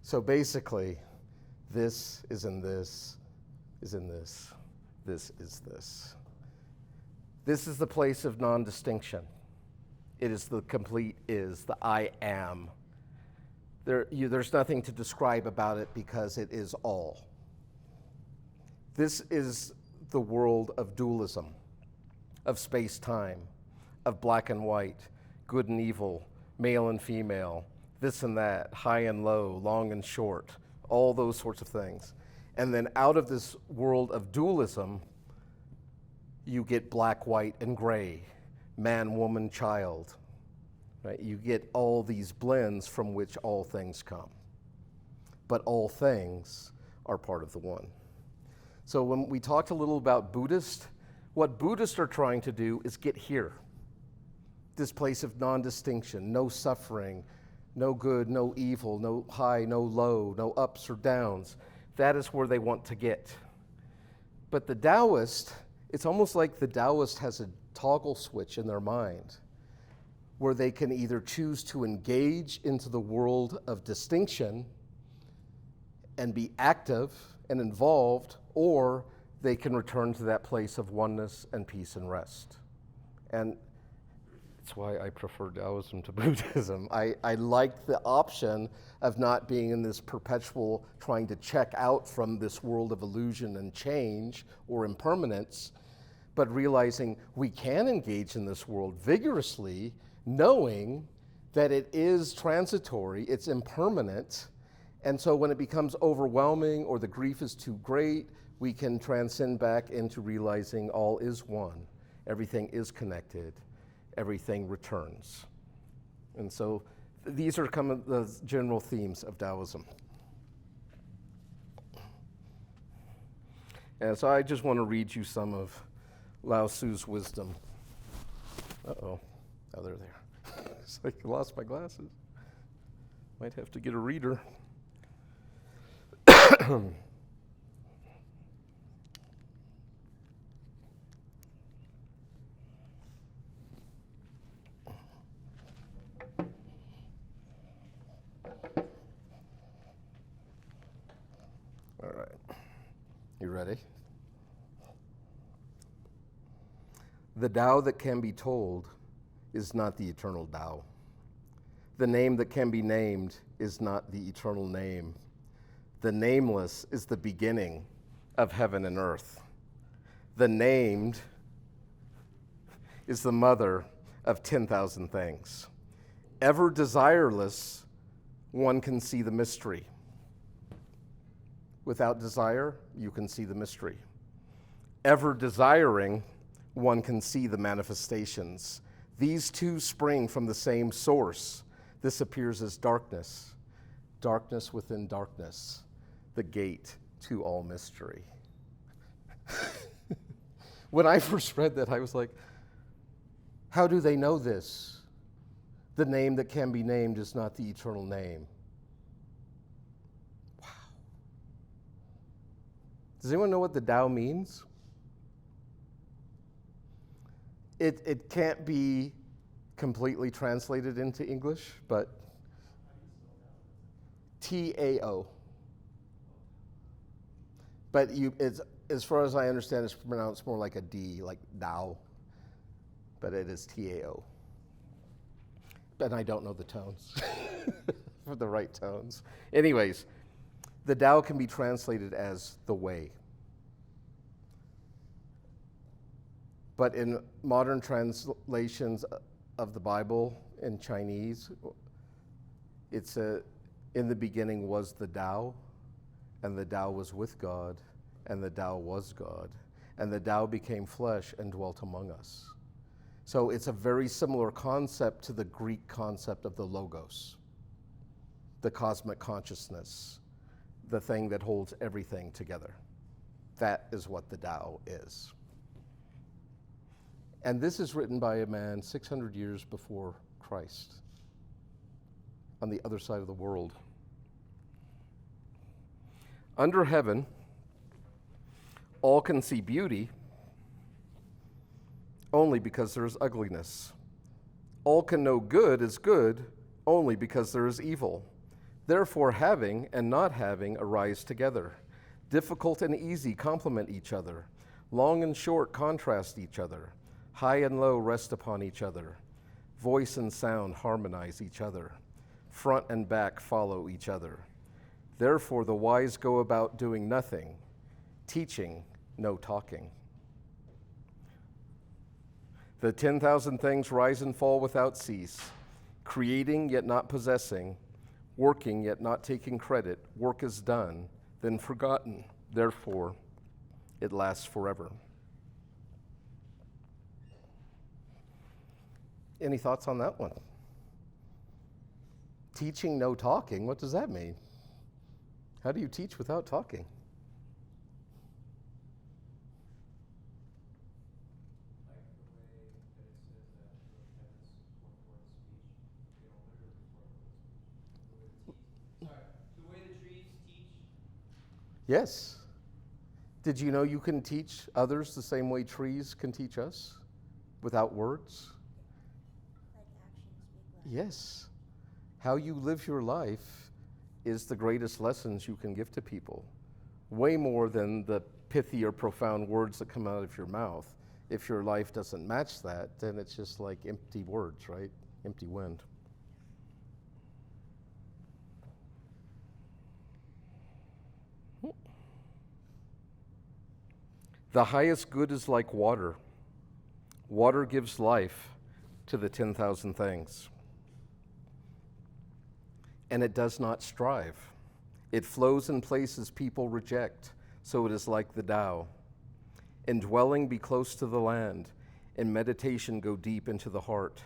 So basically, this is in this, is in this is this. This is the place of non-distinction. It is the complete is, the I am. There's nothing to describe about it because it is all. This is the world of dualism, of space-time, of black and white, good and evil, male and female, this and that, high and low, long and short, all those sorts of things. And then out of this world of dualism, you get black, white, and gray, man, woman, child. Right? You get all these blends from which all things come. But all things are part of the one. So when we talked a little about Buddhist, what Buddhists are trying to do is get here. This place of non-distinction, no suffering, no good, no evil, no high, no low, no ups or downs. That is where they want to get. But the Taoist, it's almost like the Taoist has a toggle switch in their mind where they can either choose to engage into the world of distinction and be active and involved, or they can return to that place of oneness and peace and rest. And that's why I prefer Taoism to Buddhism. I like the option of not being in this perpetual trying to check out from this world of illusion and change or impermanence, but realizing we can engage in this world vigorously, knowing that it is transitory, it's impermanent, and so when it becomes overwhelming or the grief is too great, we can transcend back into realizing all is one, everything is connected, everything returns. And so these are some of the general themes of Taoism. And so I just want to read you some of Lao Tzu's wisdom. Uh-oh. Oh, they're there. It's like I lost my glasses. Might have to get a reader. All right. You ready? The Tao that can be told is not the eternal Tao. The name that can be named is not the eternal name. The nameless is the beginning of heaven and earth. The named is the mother of 10,000 things. Ever desireless, one can see the mystery. Without desire, you can see the mystery. Ever desiring, one can see the manifestations. These two spring from the same source. This appears as darkness, darkness within darkness, the gate to all mystery. When I first read that, I was like, how do they know this? The name that can be named is not the eternal name. Wow. Does anyone know what the Tao means? It can't be completely translated into English, but T-A-O. But it's, as far as I understand, it's pronounced more like a D, like Tao, but it is T-A-O. And I don't know the tones, for the right tones. Anyways, the Tao can be translated as the way. But in modern translations of the Bible in Chinese, it's In the beginning was the Tao, and the Tao was with God, and the Tao was God, and the Tao became flesh and dwelt among us. So it's a very similar concept to the Greek concept of the Logos, the cosmic consciousness, the thing that holds everything together. That is what the Tao is. And this is written by a man 600 years before Christ, on the other side of the world. Under heaven, all can see beauty only because there is ugliness. All can know good is good only because there is evil. Therefore, having and not having arise together. Difficult and easy complement each other. Long and short contrast each other. High and low rest upon each other. Voice and sound harmonize each other. Front and back follow each other. Therefore, the wise go about doing nothing, teaching, no talking. The 10,000 things rise and fall without cease, creating yet not possessing, working yet not taking credit. Work is done, then forgotten. Therefore, it lasts forever. Any thoughts on that one? Teaching, no talking, what does that mean? How do you teach without talking?
The way the trees teach.
Yes. Did you know you can teach others the same way trees can teach us? Without words?
Like actions speak louder.
Yes. How you live your life is the greatest lessons you can give to people. Way more than the pithy or profound words that come out of your mouth. If your life doesn't match that, then it's just like empty words, right? Empty wind. The highest good is like water. Water gives life to the 10,000 things. And it does not strive. It flows in places people reject, so it is like the Tao. In dwelling, be close to the land. In meditation, go deep into the heart.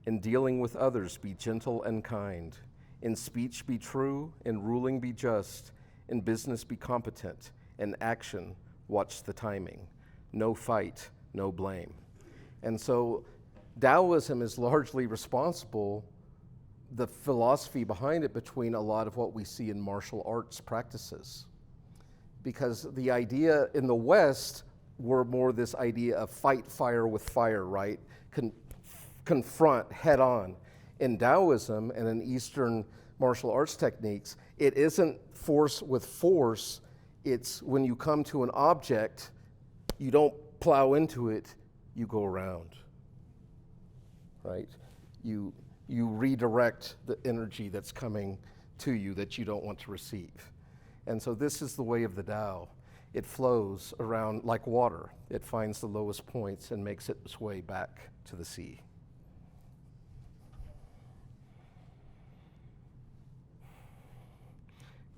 In dealing with others, be gentle and kind. In speech, be true. In ruling, be just. In business, be competent. In action, watch the timing. No fight, no blame. And so Taoism is largely responsible, the philosophy behind it, between a lot of what we see in martial arts practices. Because the idea in the West were more this idea of fight fire with fire, right? Confront head on. In Taoism and in Eastern martial arts techniques, it isn't force with force. It's when you come to an object, you don't plow into it, you go around, right? You redirect the energy that's coming to you that you don't want to receive. And so this is the way of the Tao. It flows around like water. It finds the lowest points and makes its way back to the sea.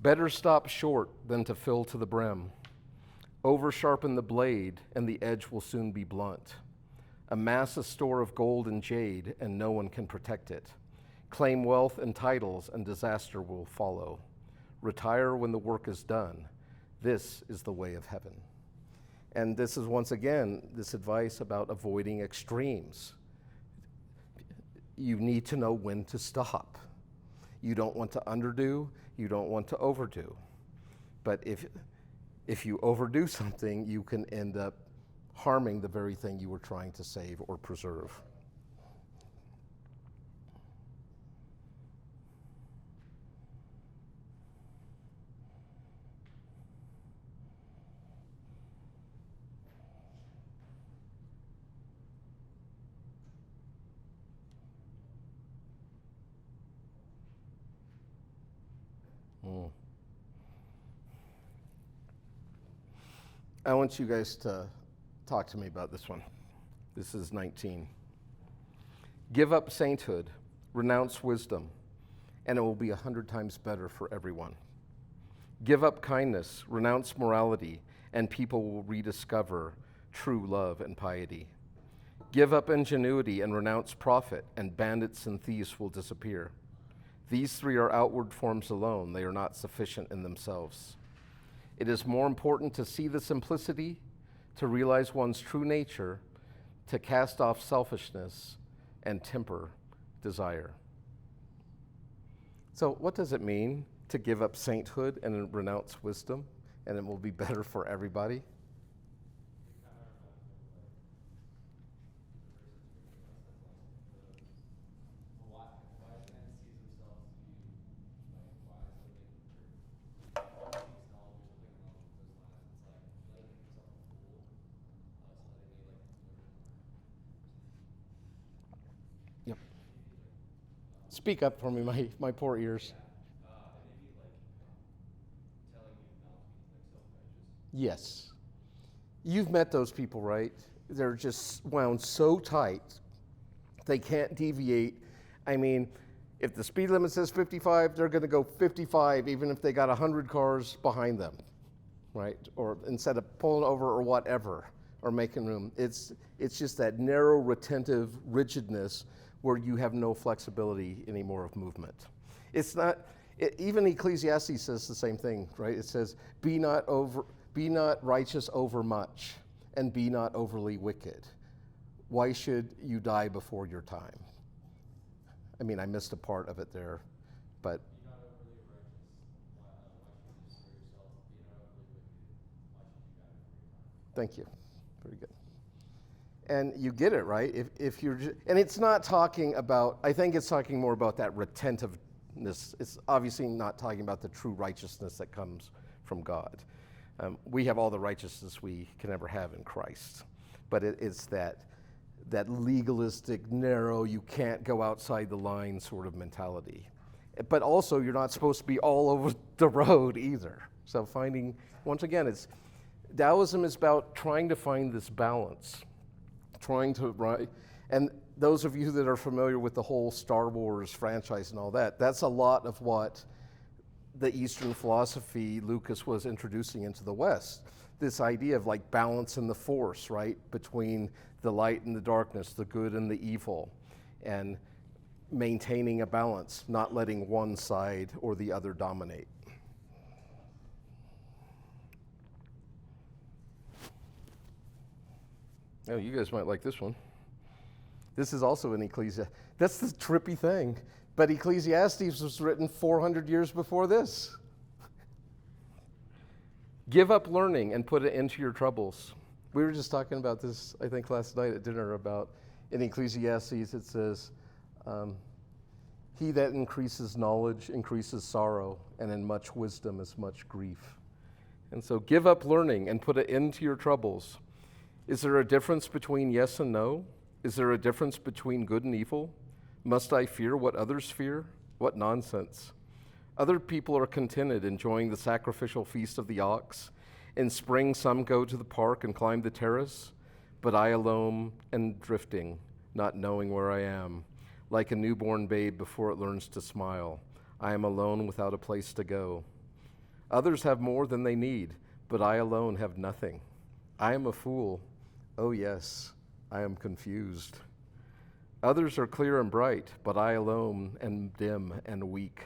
Better stop short than to fill to the brim. Over-sharpen the blade, and the edge will soon be blunt. Amass a store of gold and jade, and no one can protect it. Claim wealth and titles, and disaster will follow. Retire when the work is done. This is the way of heaven. And this is, once again, this advice about avoiding extremes. You need to know when to stop. You don't want to underdo, you don't want to overdo. But if you overdo something, you can end up harming the very thing you were trying to save or preserve. I want you guys to talk to me about this one. This is 19. Give up sainthood, renounce wisdom, and it will be 100 times better for everyone. Give up kindness, renounce morality, and people will rediscover true love and piety. Give up ingenuity and renounce profit, and bandits and thieves will disappear. These three are outward forms alone. They are not sufficient in themselves. It is more important to see the simplicity, to realize one's true nature, to cast off selfishness, and temper desire. So what does it mean to give up sainthood and renounce wisdom, and it will be better for everybody? Yep. Speak up for me, my poor ears. Yes. You've met those people, right? They're just wound so tight, they can't deviate. I mean, if the speed limit says 55, they're going to go 55 even if they got 100 cars behind them, right? Or instead of pulling over or whatever, or making room. It's just that narrow, retentive rigidness where you have no flexibility anymore of movement. It's not, even Ecclesiastes says the same thing, right? It says, be not righteous over much, and be not overly wicked. Why should you die before your time? I mean, I missed a part of it there, but. Be not overly righteous. Why should you destroy yourself? Be not overly wicked. Why should you die before your time? Thank you. Very good. And you get it, right? If you're, and it's not talking about, I think it's talking more about that retentiveness. It's obviously not talking about the true righteousness that comes from God. We have all the righteousness we can ever have in Christ. But it's that legalistic, narrow, you can't go outside the line sort of mentality. But also, you're not supposed to be all over the road either. So finding, once again, Taoism is about trying to find this balance, and those of you that are familiar with the whole Star Wars franchise and all that, that's a lot of what the Eastern philosophy Lucas was introducing into the West. This idea of like balance in the force, right? Between the light and the darkness, the good and the evil, and maintaining a balance, not letting one side or the other dominate. Oh, you guys might like this one. This is also in Ecclesiastes. That's the trippy thing. But Ecclesiastes was written 400 years before this. Give up learning and put it into your troubles. We were just talking about this, I think, last night at dinner about, in Ecclesiastes it says, he that increases knowledge increases sorrow, and in much wisdom is much grief. And so give up learning and put it into your troubles. Is there a difference between yes and no? Is there a difference between good and evil? Must I fear what others fear? What nonsense. Other people are contented enjoying the sacrificial feast of the ox. In spring, some go to the park and climb the terrace, but I alone am drifting, not knowing where I am. Like a newborn babe before it learns to smile, I am alone without a place to go. Others have more than they need, but I alone have nothing. I am a fool. Oh yes, I am confused. Others are clear and bright, but I alone am dim and weak.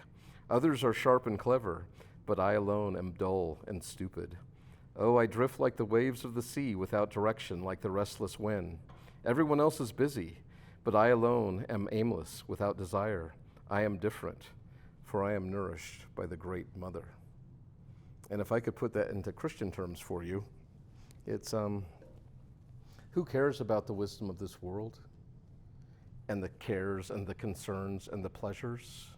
Others are sharp and clever, but I alone am dull and stupid. Oh, I drift like the waves of the sea without direction, like the restless wind. Everyone else is busy, but I alone am aimless, without desire. I am different, for I am nourished by the great mother. And if I could put that into Christian terms for you, it's who cares about the wisdom of this world and the cares and the concerns and the pleasures?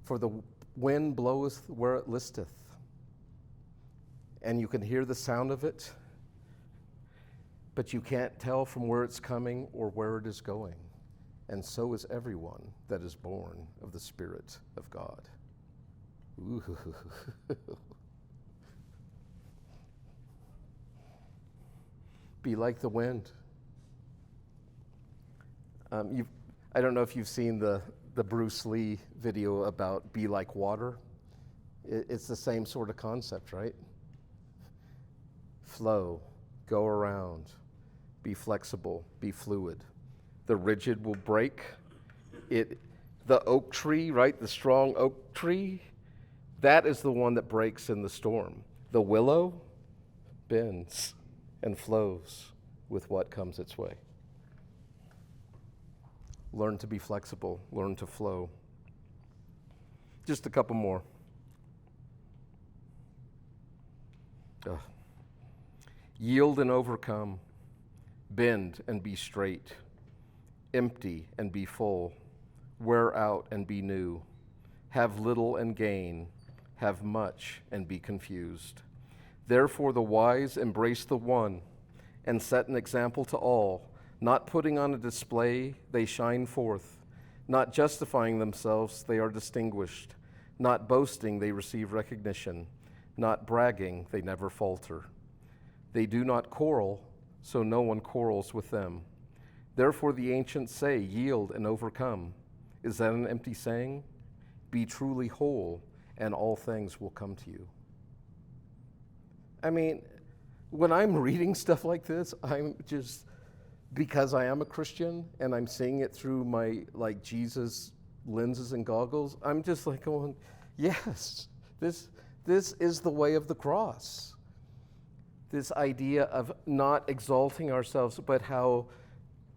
For the wind bloweth where it listeth, and you can hear the sound of it, but you can't tell from where it's coming or where it is going. And so is everyone that is born of the Spirit of God. Ooh. Be like the wind. I don't know if you've seen the the Bruce Lee video about be like water. It's the same sort of concept, right? Flow, go around, be flexible, be fluid. The rigid will break. The oak tree, right? The strong oak tree, that is the one that breaks in the storm. The willow bends and flows with what comes its way. Learn to be flexible, learn to flow. Just a couple more. Yield and overcome, bend and be straight, empty and be full, wear out and be new, have little and gain, have much and be confused. Therefore the wise embrace the one and set an example to all, not putting on a display, they shine forth, not justifying themselves, they are distinguished, not boasting, they receive recognition, not bragging, they never falter. They do not quarrel, so no one quarrels with them. Therefore the ancients say, yield and overcome. Is that an empty saying? Be truly whole, and all things will come to you. I mean, when I'm reading stuff like this, I'm just, because I am a Christian and I'm seeing it through my Jesus lenses and goggles, I'm just like going, yes, this is the way of the cross. This idea of not exalting ourselves, but how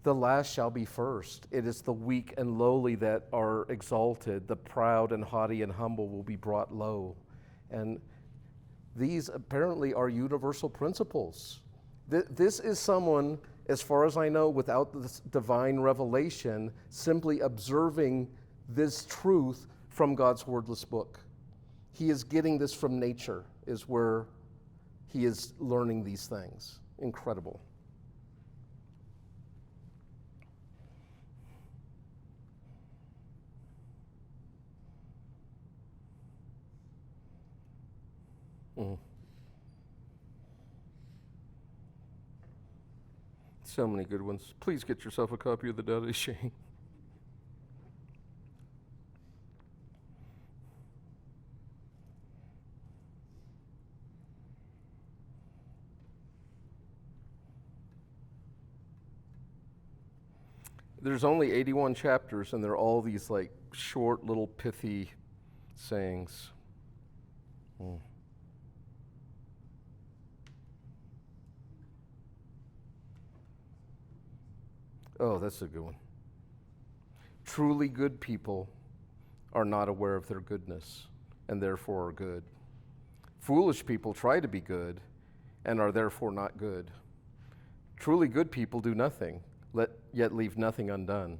the last shall be first. It is the weak and lowly that are exalted. The proud and haughty and humble will be brought low. And these apparently are universal principles. This is someone, as far as I know, without this divine revelation, simply observing this truth from God's wordless book. He is getting this from nature, is where he is learning these things. Incredible. So many good ones. Please get yourself a copy of the Tao Te Ching. There's only 81 chapters, and they're all these short, little pithy sayings. Oh, that's a good one. Truly good people are not aware of their goodness, and therefore are good. Foolish people try to be good, and are therefore not good. Truly good people do nothing, yet leave nothing undone.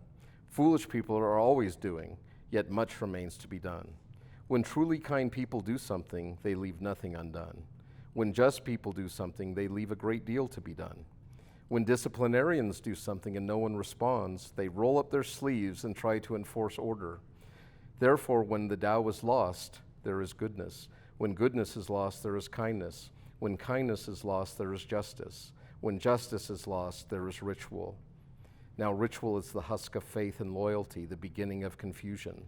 Foolish people are always doing, yet much remains to be done. When truly kind people do something, they leave nothing undone. When just people do something, they leave a great deal to be done. When disciplinarians do something and no one responds, they roll up their sleeves and try to enforce order. Therefore, when the Tao is lost, there is goodness. When goodness is lost, there is kindness. When kindness is lost, there is justice. When justice is lost, there is ritual. Now, ritual is the husk of faith and loyalty, the beginning of confusion.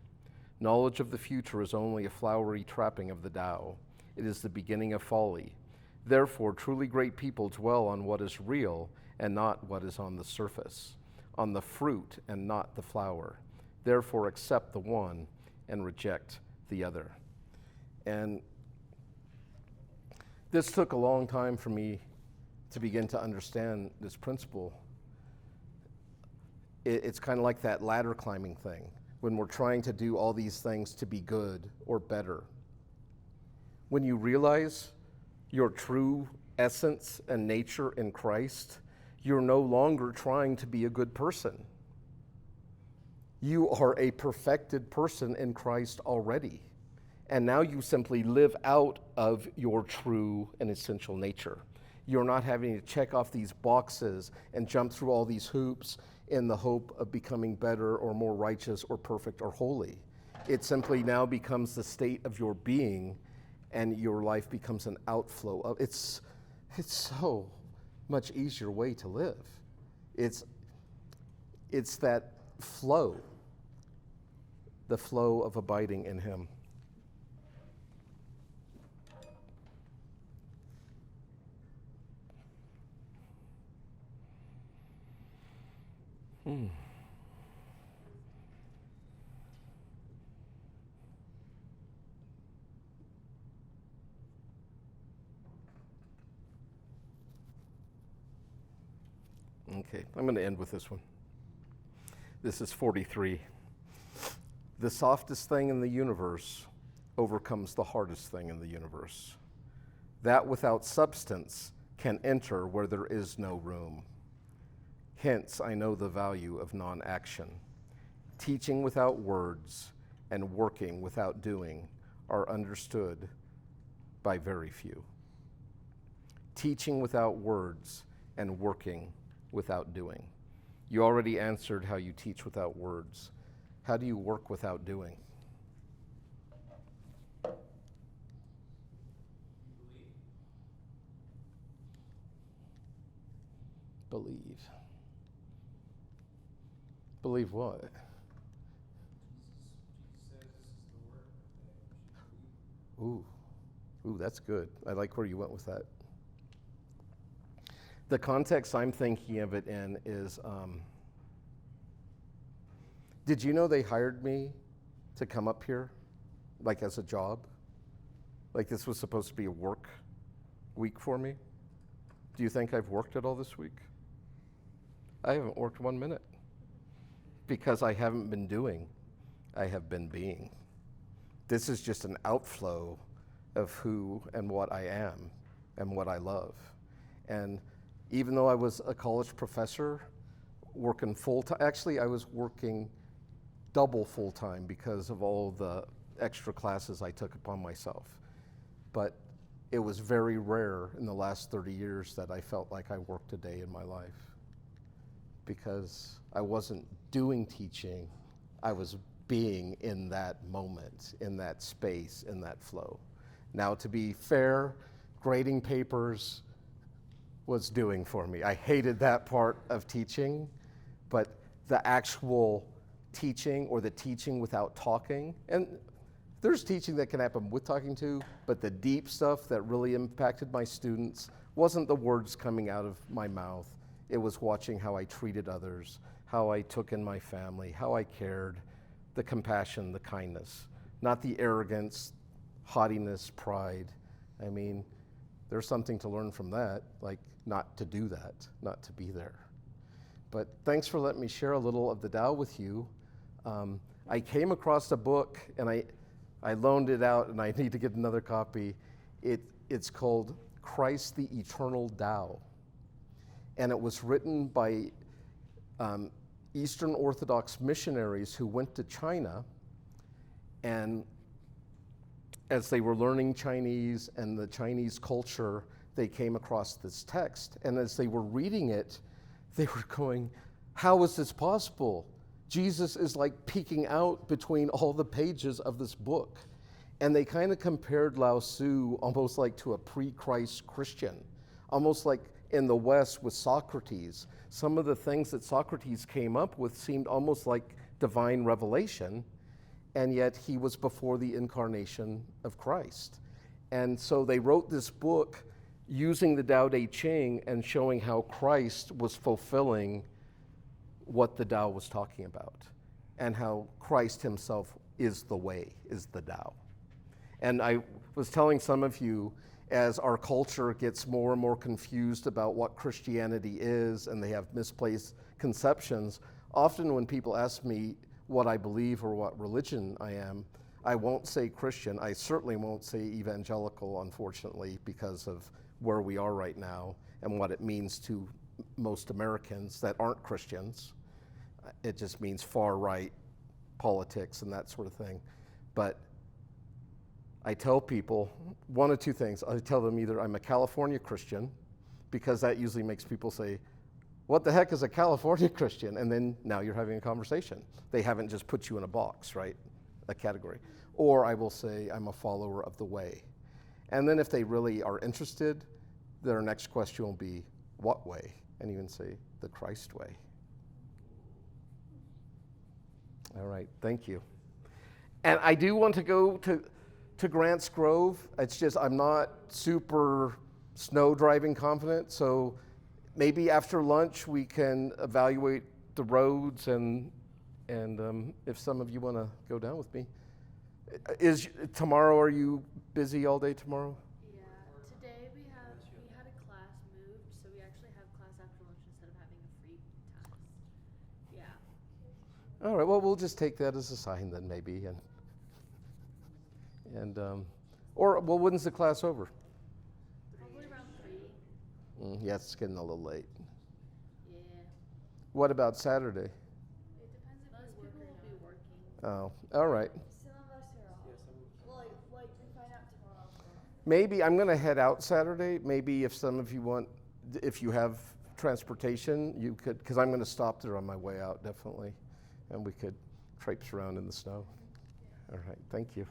Knowledge of the future is only a flowery trapping of the Tao. It is the beginning of folly. Therefore, truly great people dwell on what is real and not what is on the surface, on the fruit and not the flower. Therefore, accept the one and reject the other. And this took a long time for me to begin to understand this principle. It's kind of like that ladder climbing thing, when we're trying to do all these things to be good or better. When you realize your true essence and nature in Christ, you're no longer trying to be a good person. You are a perfected person in Christ already. And now you simply live out of your true and essential nature. You're not having to check off these boxes and jump through all these hoops in the hope of becoming better or more righteous or perfect or holy. It simply now becomes the state of your being, and your life becomes an outflow of it's so much easier way to live. It's that flow. the flow of abiding in him. Okay, I'm going to end with this one. This is 43. The softest thing in the universe overcomes the hardest thing in the universe. That without substance can enter where there is no room. Hence, I know the value of non-action. Teaching without words and working without doing are understood by very few. Teaching without words and working without doing. You already answered how you teach without words. How do you work without doing? Believe. Believe what? Ooh, that's good. I like where you went with that. The context I'm thinking of it in is, did you know they hired me to come up here, like as a job? Like this was supposed to be a work week for me? Do you think I've worked at all this week? I haven't worked 1 minute because I haven't been doing, I have been being. This is just an outflow of who and what I am and what I love. And even though I was a college professor working full-time, actually I was working double full-time because of all the extra classes I took upon myself. But it was very rare in the last 30 years that I felt like I worked a day in my life because I wasn't doing teaching, I was being in that moment, in that space, in that flow. Now, to be fair, grading papers was doing for me. I hated that part of teaching, but the actual teaching or the teaching without talking, and there's teaching that can happen with talking to, but the deep stuff that really impacted my students wasn't the words coming out of my mouth. It was watching how I treated others, how I took in my family, how I cared, the compassion, the kindness, not the arrogance, haughtiness, pride. I mean, there's something to learn from that, like not to do that, not to be there. But thanks for letting me share a little of the Tao with you. I came across a book and I loaned it out and I need to get another copy. It's called Christ the Eternal Tao. And it was written by Eastern Orthodox missionaries who went to China, and as they were learning Chinese and the Chinese culture, they came across this text. And as they were reading it, they were going, how is this possible? Jesus is like peeking out between all the pages of this book. And they kind of compared Lao Tzu almost like to a pre-Christ Christian, almost like in the West with Socrates. Some of the things that Socrates came up with seemed almost like divine revelation, and yet he was before the incarnation of Christ. And so they wrote this book using the Tao Te Ching and showing how Christ was fulfilling what the Tao was talking about, and how Christ himself is the way, is the Tao. And I was telling some of you, as our culture gets more and more confused about what Christianity is and they have misplaced conceptions, often when people ask me what I believe or what religion I am, I won't say Christian. I certainly won't say evangelical, unfortunately, because of where we are right now and what it means to most Americans that aren't Christians. It just means far right politics and that sort of thing. But I tell people one of two things. I tell them either I'm a California Christian, because that usually makes people say, what the heck is a California Christian? And then now you're having a conversation. They haven't just put you in a box, right? A category. Or I will say I'm a follower of the way. And then if they really are interested, their next question will be, what way? And even say, the Christ way. All right, thank you. And I do want to go to Grants Grove. It's just I'm not super snow driving confident, so maybe after lunch we can evaluate the roads and if some of you want to go down with me. Is tomorrow? Are you busy all day tomorrow?
Yeah, today we had a class moved, so we actually have class after lunch instead of having a free test. Yeah.
All right. Well, we'll just take that as a sign then, maybe, or well, when's the class over?
Probably around 3.
Yeah, it's getting a little late.
Yeah.
What about Saturday?
It depends if most people will be working.
Oh, all right.
Some of us are off. Well, like we find out tomorrow.
Maybe I'm going to head out Saturday. Maybe if some of you want, if you have transportation, you could, because I'm going to stop there on my way out, definitely. And we could traipse around in the snow. All right, thank you.